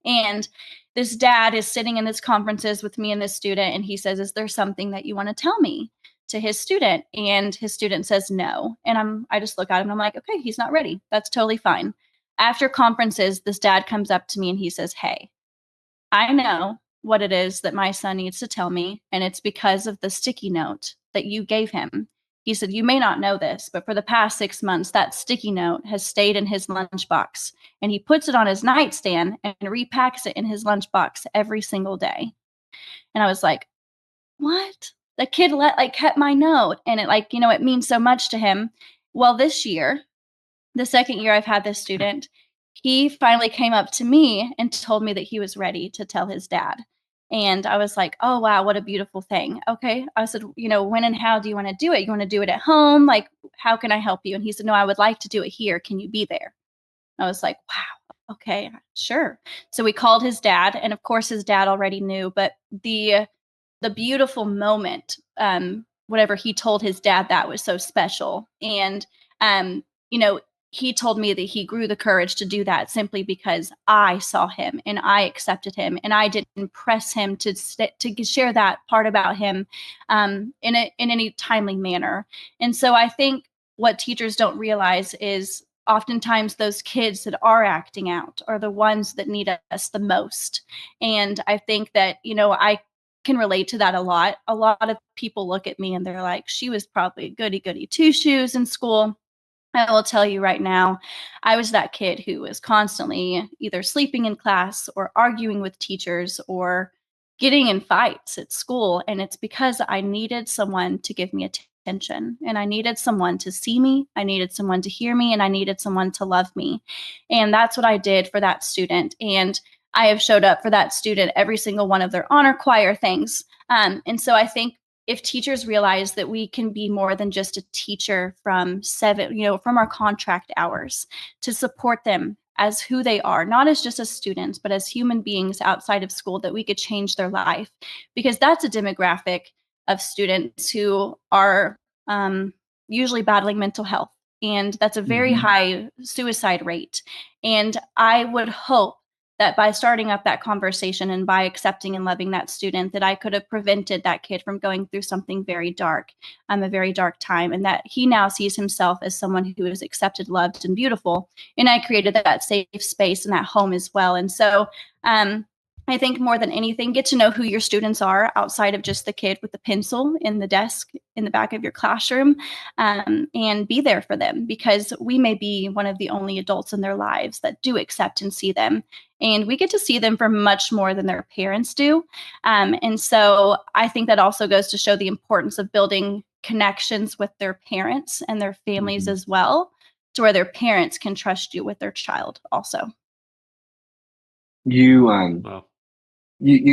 C: And this dad is sitting in this conferences with me and this student, and he says, is there something that you want to tell me to his student? And his student says no. And I just look at him and I'm like, okay, he's not ready. That's totally fine. After conferences, this dad comes up to me and he says, hey, I know what it is that my son needs to tell me, and it's because of the sticky note that you gave him. He said, you may not know this, but for the past 6 months, that sticky note has stayed in his lunchbox, and he puts it on his nightstand and repacks it in his lunchbox every single day. And I was like, what? The kid kept my note, and it means so much to him. Well, this year, the second year I've had this student, he finally came up to me and told me that he was ready to tell his dad. And I was like, oh, wow, what a beautiful thing. Okay. I said, when and how do you want to do it? You want to do it at home? Like, how can I help you? And he said, no, I would like to do it here. Can you be there? I was like, wow, okay, sure. So we called his dad, and of course his dad already knew, but the beautiful moment, whatever he told his dad, that was so special. And, he told me that he grew the courage to do that simply because I saw him and I accepted him, and I didn't press him to share that part about him in any timely manner. And so I think what teachers don't realize is oftentimes those kids that are acting out are the ones that need us the most. And I think that, I can relate to that a lot. A lot of people look at me and they're like, she was probably a goody two shoes in school. I will tell you right now, I was that kid who was constantly either sleeping in class or arguing with teachers or getting in fights at school. And it's because I needed someone to give me attention, and I needed someone to see me. I needed someone to hear me, and I needed someone to love me. And that's what I did for that student. And I have showed up for that student every single one of their honor choir things. And so I think if teachers realize that we can be more than just a teacher from our contract hours, to support them as who they are, not as just as students, but as human beings outside of school, that we could change their life, because that's a demographic of students who are usually battling mental health. And that's a very high suicide rate. And I would hope that by starting up that conversation and by accepting and loving that student, that I could have prevented that kid from going through something very dark, a very dark time, and that he now sees himself as someone who is accepted, loved, and beautiful. And I created that safe space and that home as well. And so I think more than anything, get to know who your students are outside of just the kid with the pencil in the desk in the back of your classroom, and be there for them, because we may be one of the only adults in their lives that do accept and see them. And we get to see them for much more than their parents do. And so I think that also goes to show the importance of building connections with their parents and their families as well, to where their parents can trust you with their child also.
A: You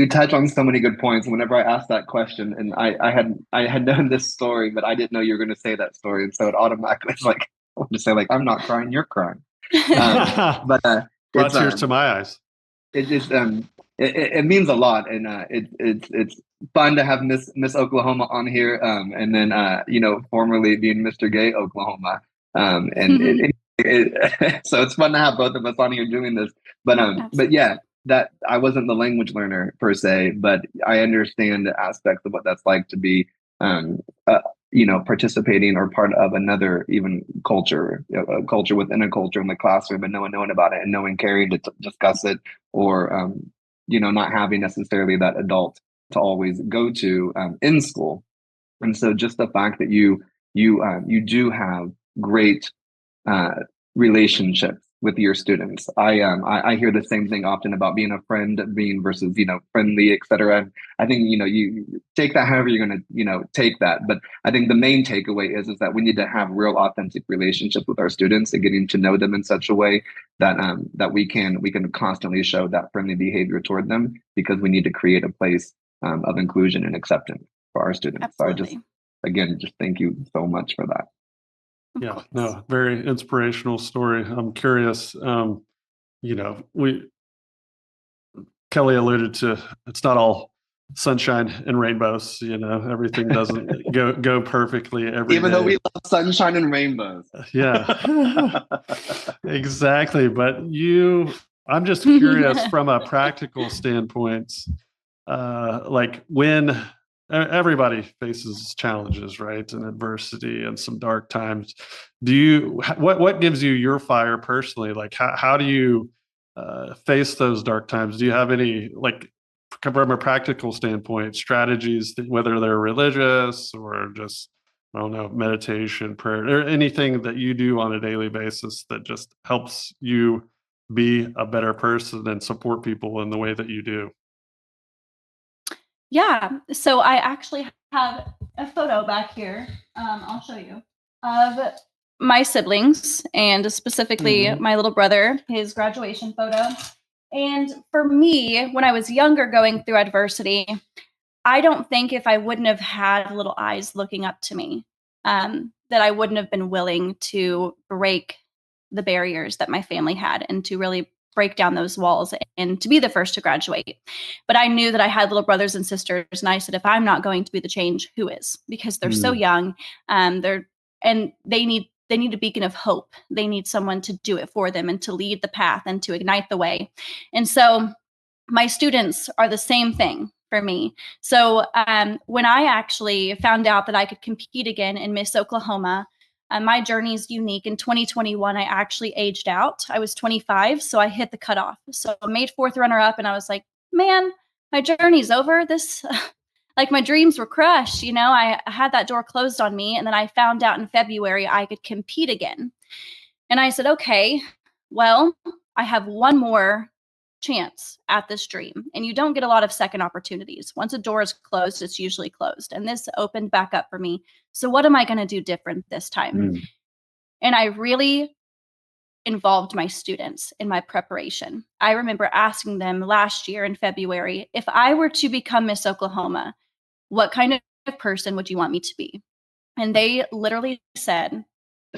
A: touch on so many good points. Whenever I asked that question, and I had known this story, but I didn't know you were going to say that story, and so it automatically was like, I want to say, like, I'm not crying, you're crying. But
D: brought tears to my eyes.
A: It just it means a lot, and it's fun to have Miss Oklahoma on here, and then formerly being Mr. Gay Oklahoma, and so it's fun to have both of us on here doing this. But yeah, that I wasn't the language learner per se, but I understand the aspects of what that's like to be participating or part of another even culture, a culture within a culture in the classroom, and no one knowing about it and no one caring to discuss it, or not having necessarily that adult to always go to in school. And so just the fact that you do have great relationships with your students. I hear the same thing often about being a friend, being versus friendly, etc. And I think you take that however you're going to take that. But I think the main takeaway is that we need to have real authentic relationships with our students and getting to know them in such a way that that we can constantly show that friendly behavior toward them, because we need to create a place of inclusion and acceptance for our students.
C: Absolutely.
A: So I just thank you so much for that.
D: Yeah, no, very inspirational story. I'm curious, Kelly alluded to, it's not all sunshine and rainbows, everything doesn't go perfectly every
A: Even
D: day.
A: Though we love sunshine and rainbows.
D: Yeah, exactly. But I'm just curious from a practical standpoint, like when everybody faces challenges, right, and adversity and some dark times. What gives you your fire personally? Like how do you face those dark times? Do you have any, like, from a practical standpoint, strategies, whether they're religious or just, I don't know, meditation, prayer, or anything that you do on a daily basis that just helps you be a better person and support people in the way that you do?
C: Yeah, so I actually have a photo back here. I'll show you, of my siblings, and specifically my little brother, his graduation photo. And for me, when I was younger going through adversity, I don't think if I wouldn't have had little eyes looking up to me, that I wouldn't have been willing to break the barriers that my family had and to really break down those walls and to be the first to graduate. But I knew that I had little brothers and sisters, and I said, if I'm not going to be the change, who is? Because they're so young, they need they need a beacon of hope. They need someone to do it for them and to lead the path and to ignite the way. And so my students are the same thing for me. So when I actually found out that I could compete again in Miss Oklahoma, my journey is unique. In 2021, I actually aged out. I was 25, so I hit the cutoff. So I made 4th runner-up, and I was like, man, my journey's over. This, like, my dreams were crushed. You know, I had that door closed on me, and then I found out in February I could compete again. And I said, okay, well, I have one more chance at this dream, and you don't get a lot of second opportunities. Once a door is closed, it's usually closed, and this opened back up for me. So what am I going to do different this time? And I really involved my students in my preparation. I remember asking them last year in February, if I were to become Miss Oklahoma, what kind of person would you want me to be? And they literally said,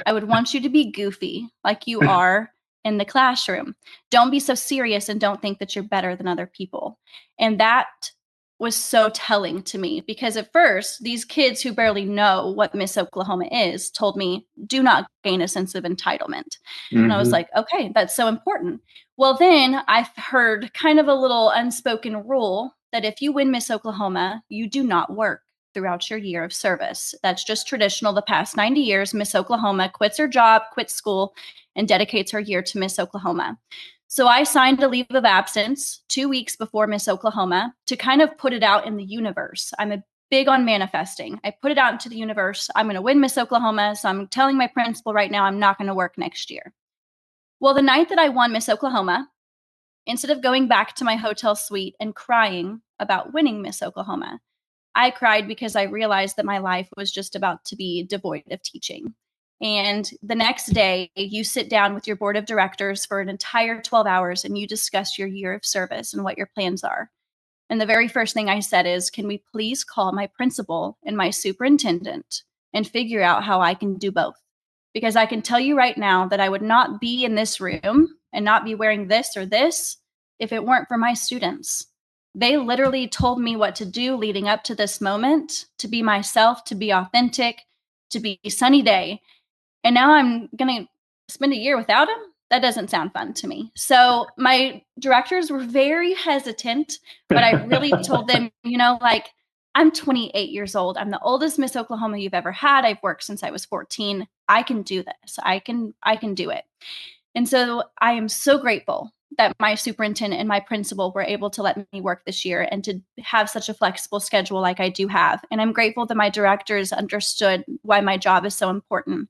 C: I would want you to be goofy like you are in the classroom. Don't be so serious and don't think that you're better than other people. And that was so telling to me, because at first, these kids who barely know what Miss Oklahoma is told me, do not gain a sense of entitlement. And I was like, okay, that's so important. Well, then I've heard kind of a little unspoken rule that if you win Miss Oklahoma, you do not work throughout your year of service. That's just traditional. The past 90 years, Miss Oklahoma quits her job, quits school, and dedicates her year to Miss Oklahoma. So I signed a leave of absence 2 weeks before Miss Oklahoma to kind of put it out in the universe. I'm a big on manifesting. I put it out into the universe. I'm going to win Miss Oklahoma. So I'm telling my principal right now, I'm not going to work next year. Well, the night that I won Miss Oklahoma, instead of going back to my hotel suite and crying about winning Miss Oklahoma, I cried because I realized that my life was just about to be devoid of teaching. And the next day, you sit down with your board of directors for an entire 12 hours and you discuss your year of service and what your plans are. And the very first thing I said is, can we please call my principal and my superintendent and figure out how I can do both? Because I can tell you right now that I would not be in this room and not be wearing this or this if it weren't for my students. They literally told me what to do leading up to this moment, to be myself, to be authentic, to be sunny day. And now I'm going to spend a year without them? That doesn't sound fun to me. So my directors were very hesitant, but I really told them, you know, like, I'm 28 years old. I'm the oldest Miss Oklahoma you've ever had. I've worked since I was 14. I can do this. I can do it. And so I am so grateful that my superintendent and my principal were able to let me work this year and to have such a flexible schedule like I do have. And I'm grateful that my directors understood why my job is so important.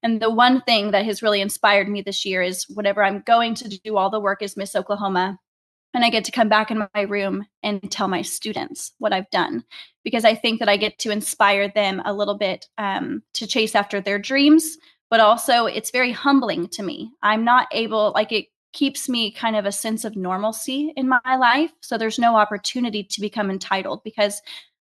C: And the one thing that has really inspired me this year is whenever I'm going to do all the work as Miss Oklahoma, and I get to come back in my room and tell my students what I've done, because I think that I get to inspire them a little bit to chase after their dreams, but also it's very humbling to me. I'm not able, like, it keeps me kind of a sense of normalcy in my life. So there's no opportunity to become entitled, because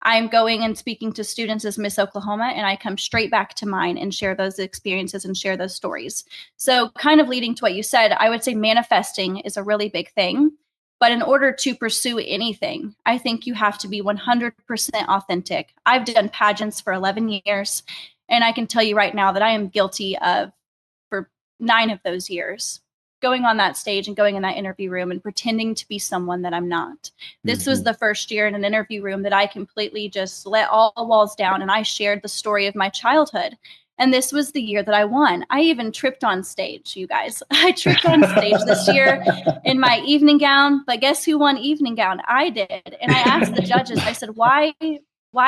C: I'm going and speaking to students as Miss Oklahoma, and I come straight back to mine and share those experiences and share those stories. So kind of leading to what you said, I would say manifesting is a really big thing. But in order to pursue anything, I think you have to be 100% authentic. I've done pageants for 11 years, and I can tell you right now that I am guilty of, for 9 of those years, going on that stage and going in that interview room and pretending to be someone that I'm not. This was the first year in an interview room that I completely just let all walls down, and I shared the story of my childhood. And this was the year that I won. I even tripped on stage, you guys. I tripped on stage this year in my evening gown, but guess who won evening gown? I did. And I asked the judges, I said, why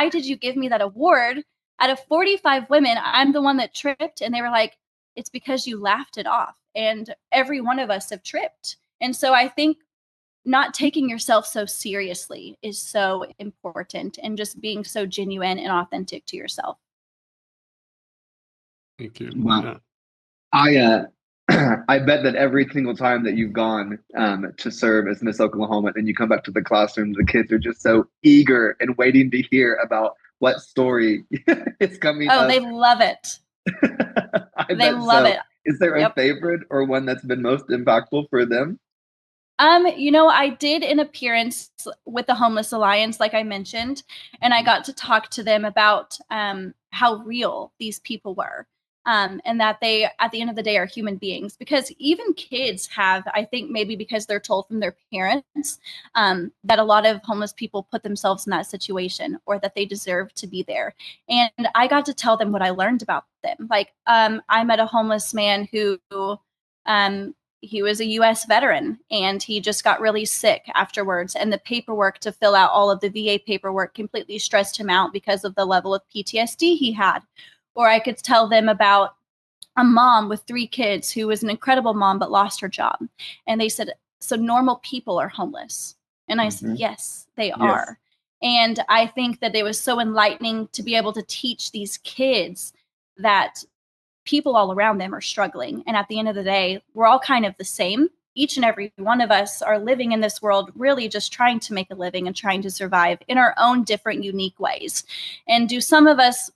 C: did you give me that award? Out of 45 women, I'm the one that tripped. And they were like, it's because you laughed it off. And every one of us have tripped. And so I think not taking yourself so seriously is so important, and just being so genuine and authentic to yourself.
D: Thank you.
A: Wow. I I bet that every single time that you've gone to serve as Miss Oklahoma and you come back to the classroom, the kids are just so eager and waiting to hear about what story is coming up.
C: Oh, they love it. They love it.
A: Is there a favorite or one that's been most impactful for them?
C: You know, I did an appearance with the Homeless Alliance, like I mentioned, and I got to talk to them about how real these people were. and that they, at the end of the day, are human beings. Because even kids have, I think maybe because they're told from their parents that a lot of homeless people put themselves in that situation or that they deserve to be there. And I got to tell them what I learned about them. Like I met a homeless man who he was a U.S. veteran, and he just got really sick afterwards. And the paperwork to fill out all of the VA paperwork completely stressed him out because of the level of PTSD he had. Or I could tell them about a mom with 3 kids who was an incredible mom but lost her job. And they said, so normal people are homeless. And I said, yes, they are. And I think that it was so enlightening to be able to teach these kids that people all around them are struggling. And at the end of the day, we're all kind of the same. Each and every one of us are living in this world, really just trying to make a living and trying to survive in our own different, unique ways. And do some of us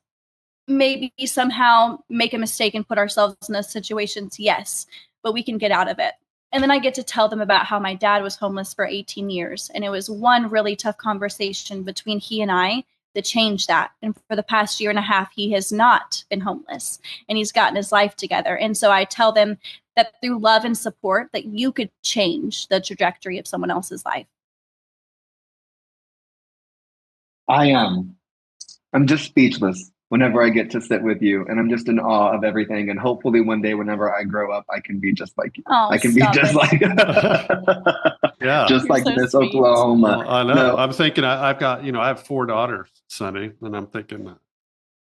C: maybe somehow make a mistake and put ourselves in those situations? Yes, but we can get out of it. And then I get to tell them about how my dad was homeless for 18 years. And it was one really tough conversation between he and I that changed that. And for the past year and a half, he has not been homeless and he's gotten his life together. And so I tell them that through love and support that you could change the trajectory of someone else's life.
A: I'm just speechless whenever I get to sit with you, and I'm just in awe of everything. And hopefully one day, whenever I grow up, I can be just like you.
C: Oh,
A: I can be just like
D: Yeah.
A: just
C: You're
A: like
C: so
A: Miss
C: sweet.
A: Oklahoma.
D: Well, I know.
A: No.
D: I'm thinking I've got, I have 4 daughters, Sonny, and I'm thinking that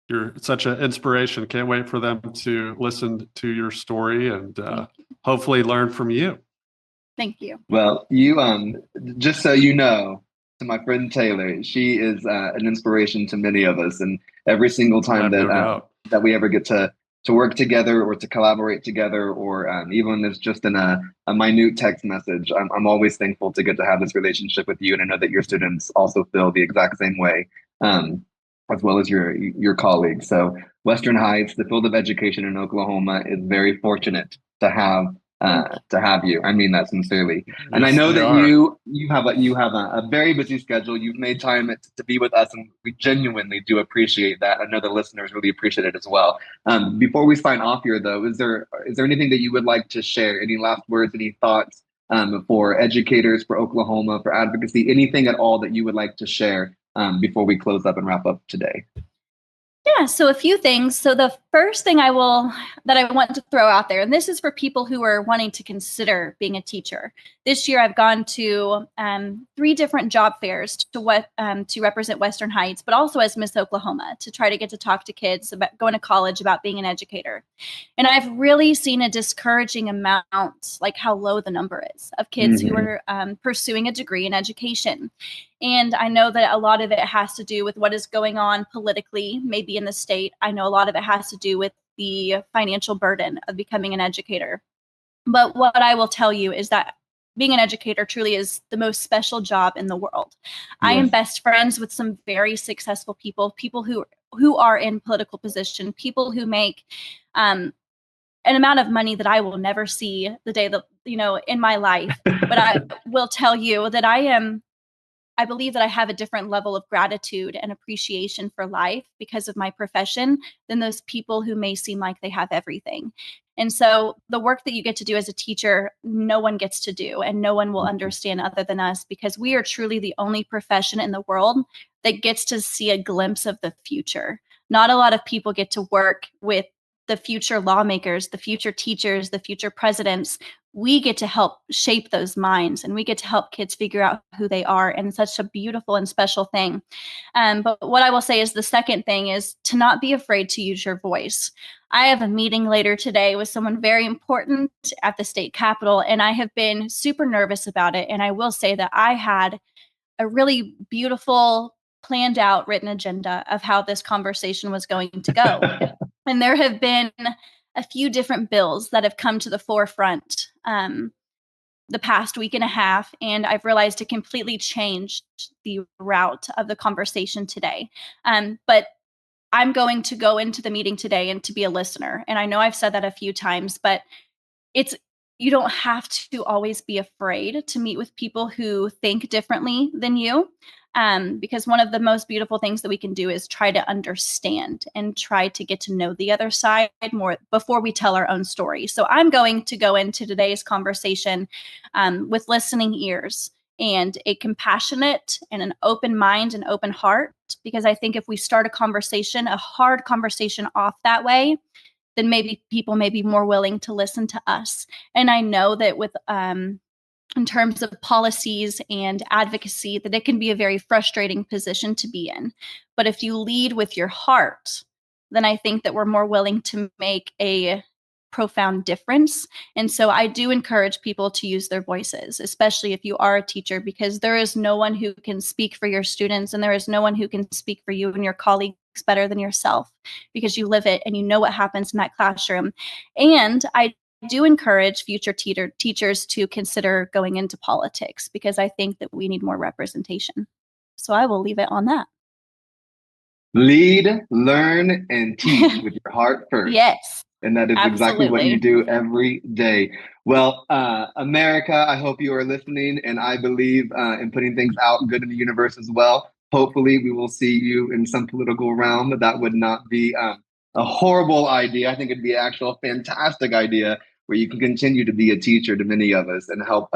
D: you're such an inspiration. Can't wait for them to listen to your story and hopefully learn from you.
C: Thank you.
A: Well, you just so you know, to my friend Taylor, she is an inspiration to many of us, and every single
D: I
A: time
D: have
A: that
D: no doubt.
A: that we ever get to work together or to collaborate together, or even if it's just in a minute text message, I'm always thankful to get to have this relationship with you, and I know that your students also feel the exact same way, as well as your colleagues. So Western Heights, the field of education in Oklahoma, is very fortunate to have you. I mean that sincerely. And I
D: Yes,
A: know
D: they
A: that
D: are.
A: you have a very busy schedule. You've made time to be with us, and we genuinely do appreciate that. I know the listeners really appreciate it as well. Before we sign off here, though, is there anything that you would like to share? Any last words? Any thoughts for educators, for Oklahoma, for advocacy? Anything at all that you would like to share before we close up and wrap up today?
C: Yeah, so a few things. So the first thing that I want to throw out there, and this is for people who are wanting to consider being a teacher. This year, I've gone to 3 different job fairs to represent Western Heights, but also as Miss Oklahoma to try to get to talk to kids about going to college, about being an educator. And I've really seen a discouraging amount, like how low the number is of kids who are pursuing a degree in education. And I know that a lot of it has to do with what is going on politically, maybe in the state. I know a lot of it has to do with the financial burden of becoming an educator. But what I will tell you is that being an educator truly is the most special job in the world. I am best friends with some very successful people who are in political position, people who make an amount of money that I will never see the day that, in my life. But I will tell you that I believe that I have a different level of gratitude and appreciation for life because of my profession than those people who may seem like they have everything. And so the work that you get to do as a teacher, no one gets to do, and no one will understand other than us, because we are truly the only profession in the world that gets to see a glimpse of the future. Not a lot of people get to work with the future lawmakers, the future teachers, the future presidents. We get to help shape those minds, and we get to help kids figure out who they are, and such a beautiful and special thing. But what I will say is the second thing is to not be afraid to use your voice. I have a meeting later today with someone very important at the state capitol, and I have been super nervous about it. And I will say that I had a really beautiful, planned out, written agenda of how this conversation was going to go. And there have been a few different bills that have come to the forefront the past week and a half, and I've realized it completely changed the route of the conversation today. But I'm going to go into the meeting today and to be a listener. And I know I've said that a few times, but you don't have to always be afraid to meet with people who think differently than you. Because one of the most beautiful things that we can do is try to understand and try to get to know the other side more before we tell our own story. So I'm going to go into today's conversation with listening ears and a compassionate and an open mind and open heart, because I think if we start a hard conversation off that way, then maybe people may be more willing to listen to us. And I know that with in terms of policies and advocacy, that it can be a very frustrating position to be in. But if you lead with your heart, then I think that we're more willing to make a profound difference. And so I do encourage people to use their voices, especially if you are a teacher, because there is no one who can speak for your students, and there is no one who can speak for you and your colleagues better than yourself, because you live it and you know what happens in that classroom. And I do encourage future teachers to consider going into politics, because I think that we need more representation. So I will leave it on that.
A: Lead, learn, and teach with your heart first.
C: Yes.
A: And that is exactly what you do every day. Well, America, I hope you are listening, and I believe in putting things out good in the universe as well. Hopefully, we will see you in some political realm. That would not be a horrible idea. I think it'd be an actual fantastic idea where you can continue to be a teacher to many of us and help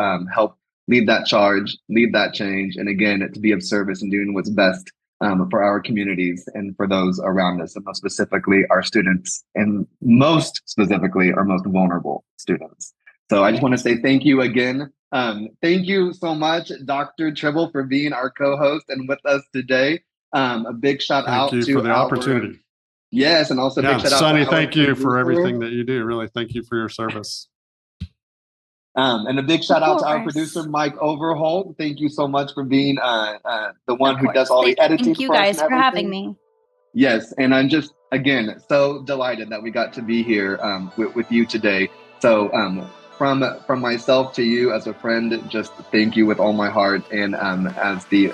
A: lead that charge, lead that change, and again, to be of service and doing what's best for our communities and for those around us, and most specifically our students, and most specifically our most vulnerable students. So I just want to say thank you again. Thank you so much, Dr. Tribble, for being our co-host and with us today. A big shout out to
D: for the opportunity.
A: Yes, and also big shout out
D: Sonny,
A: to
D: thank you for everything that you do. Really, thank you for your service.
A: And a big shout out to our producer, Mike Overholt. Thank you so much for being the one who does all the editing.
C: Thank you guys for having me.
A: Yes, and I'm just, again, so delighted that we got to be here with you today. So from myself to you as a friend, just thank you with all my heart. And as the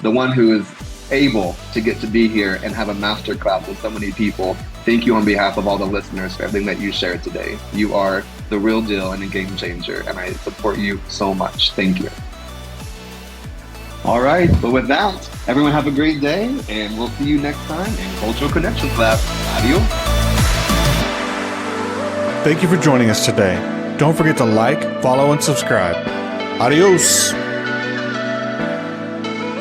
A: one who is able to get to be here and have a masterclass with so many people, thank you on behalf of all the listeners for everything that you shared today. You are the real deal and a game changer, and I support you so much. Thank you. All right, but with that, everyone have a great day, and we'll see you next time in Cultural Connections Lab. Adios.
B: Thank you for joining us today. Don't forget to like, follow, and subscribe. Adios.
A: Two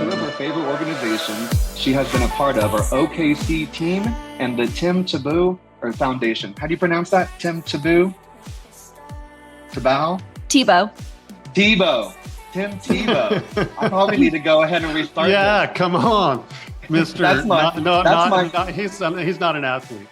A: of her favorite organizations she has been a part of are OKC Teem and the Tim Tebow Foundation. How do you pronounce that? Tim Tebow? Tebow?
C: Tebow.
A: Tebow. Tim Tebow. I probably need to go ahead and restart this.
D: Come on, Mr. He's not an athlete.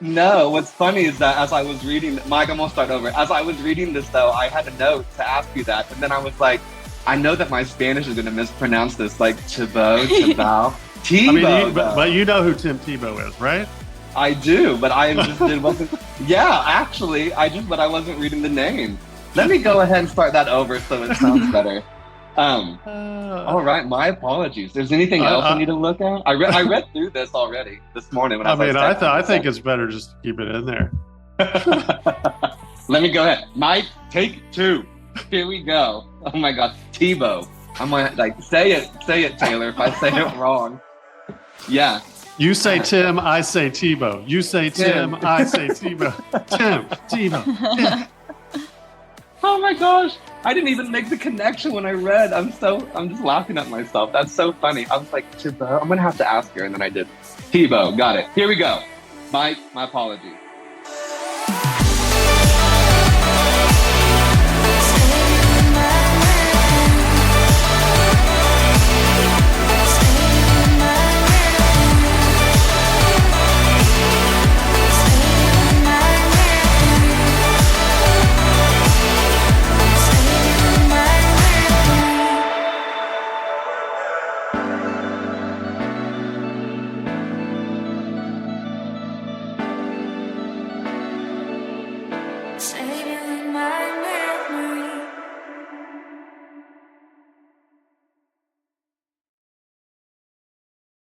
A: No, what's funny is that as I was reading, Mike, I'm gonna start over. As I was reading this though, I had a note to ask you that, and then I was like, I know that my Spanish is gonna mispronounce this, like Tebow, Tebow, Tebow.
D: But you know who Tim Tebow is, right?
A: I do, but I just wasn't. Yeah, actually, but I wasn't reading the name. Let me go ahead and start that over so it sounds better. All right, my apologies. There's anything else I need to look at? I read through this already this morning. When
D: I think it's better just to keep it in there.
A: Let me go ahead. Mike, take 2. Here we go. Oh my God, Tebow. I'm gonna say it, Taylor. If I say it wrong, yeah.
D: You say Tim, I say Tebow. You say Tim, I say Tebow. Tim, Tebow. Tim.
A: Oh my gosh, I didn't even make the connection when I read. I'm just laughing at myself. That's so funny. I was like, Tebow, I'm gonna have to ask her, and then I did. Tebow, got it. Here we go. Mike, my apologies.
E: Say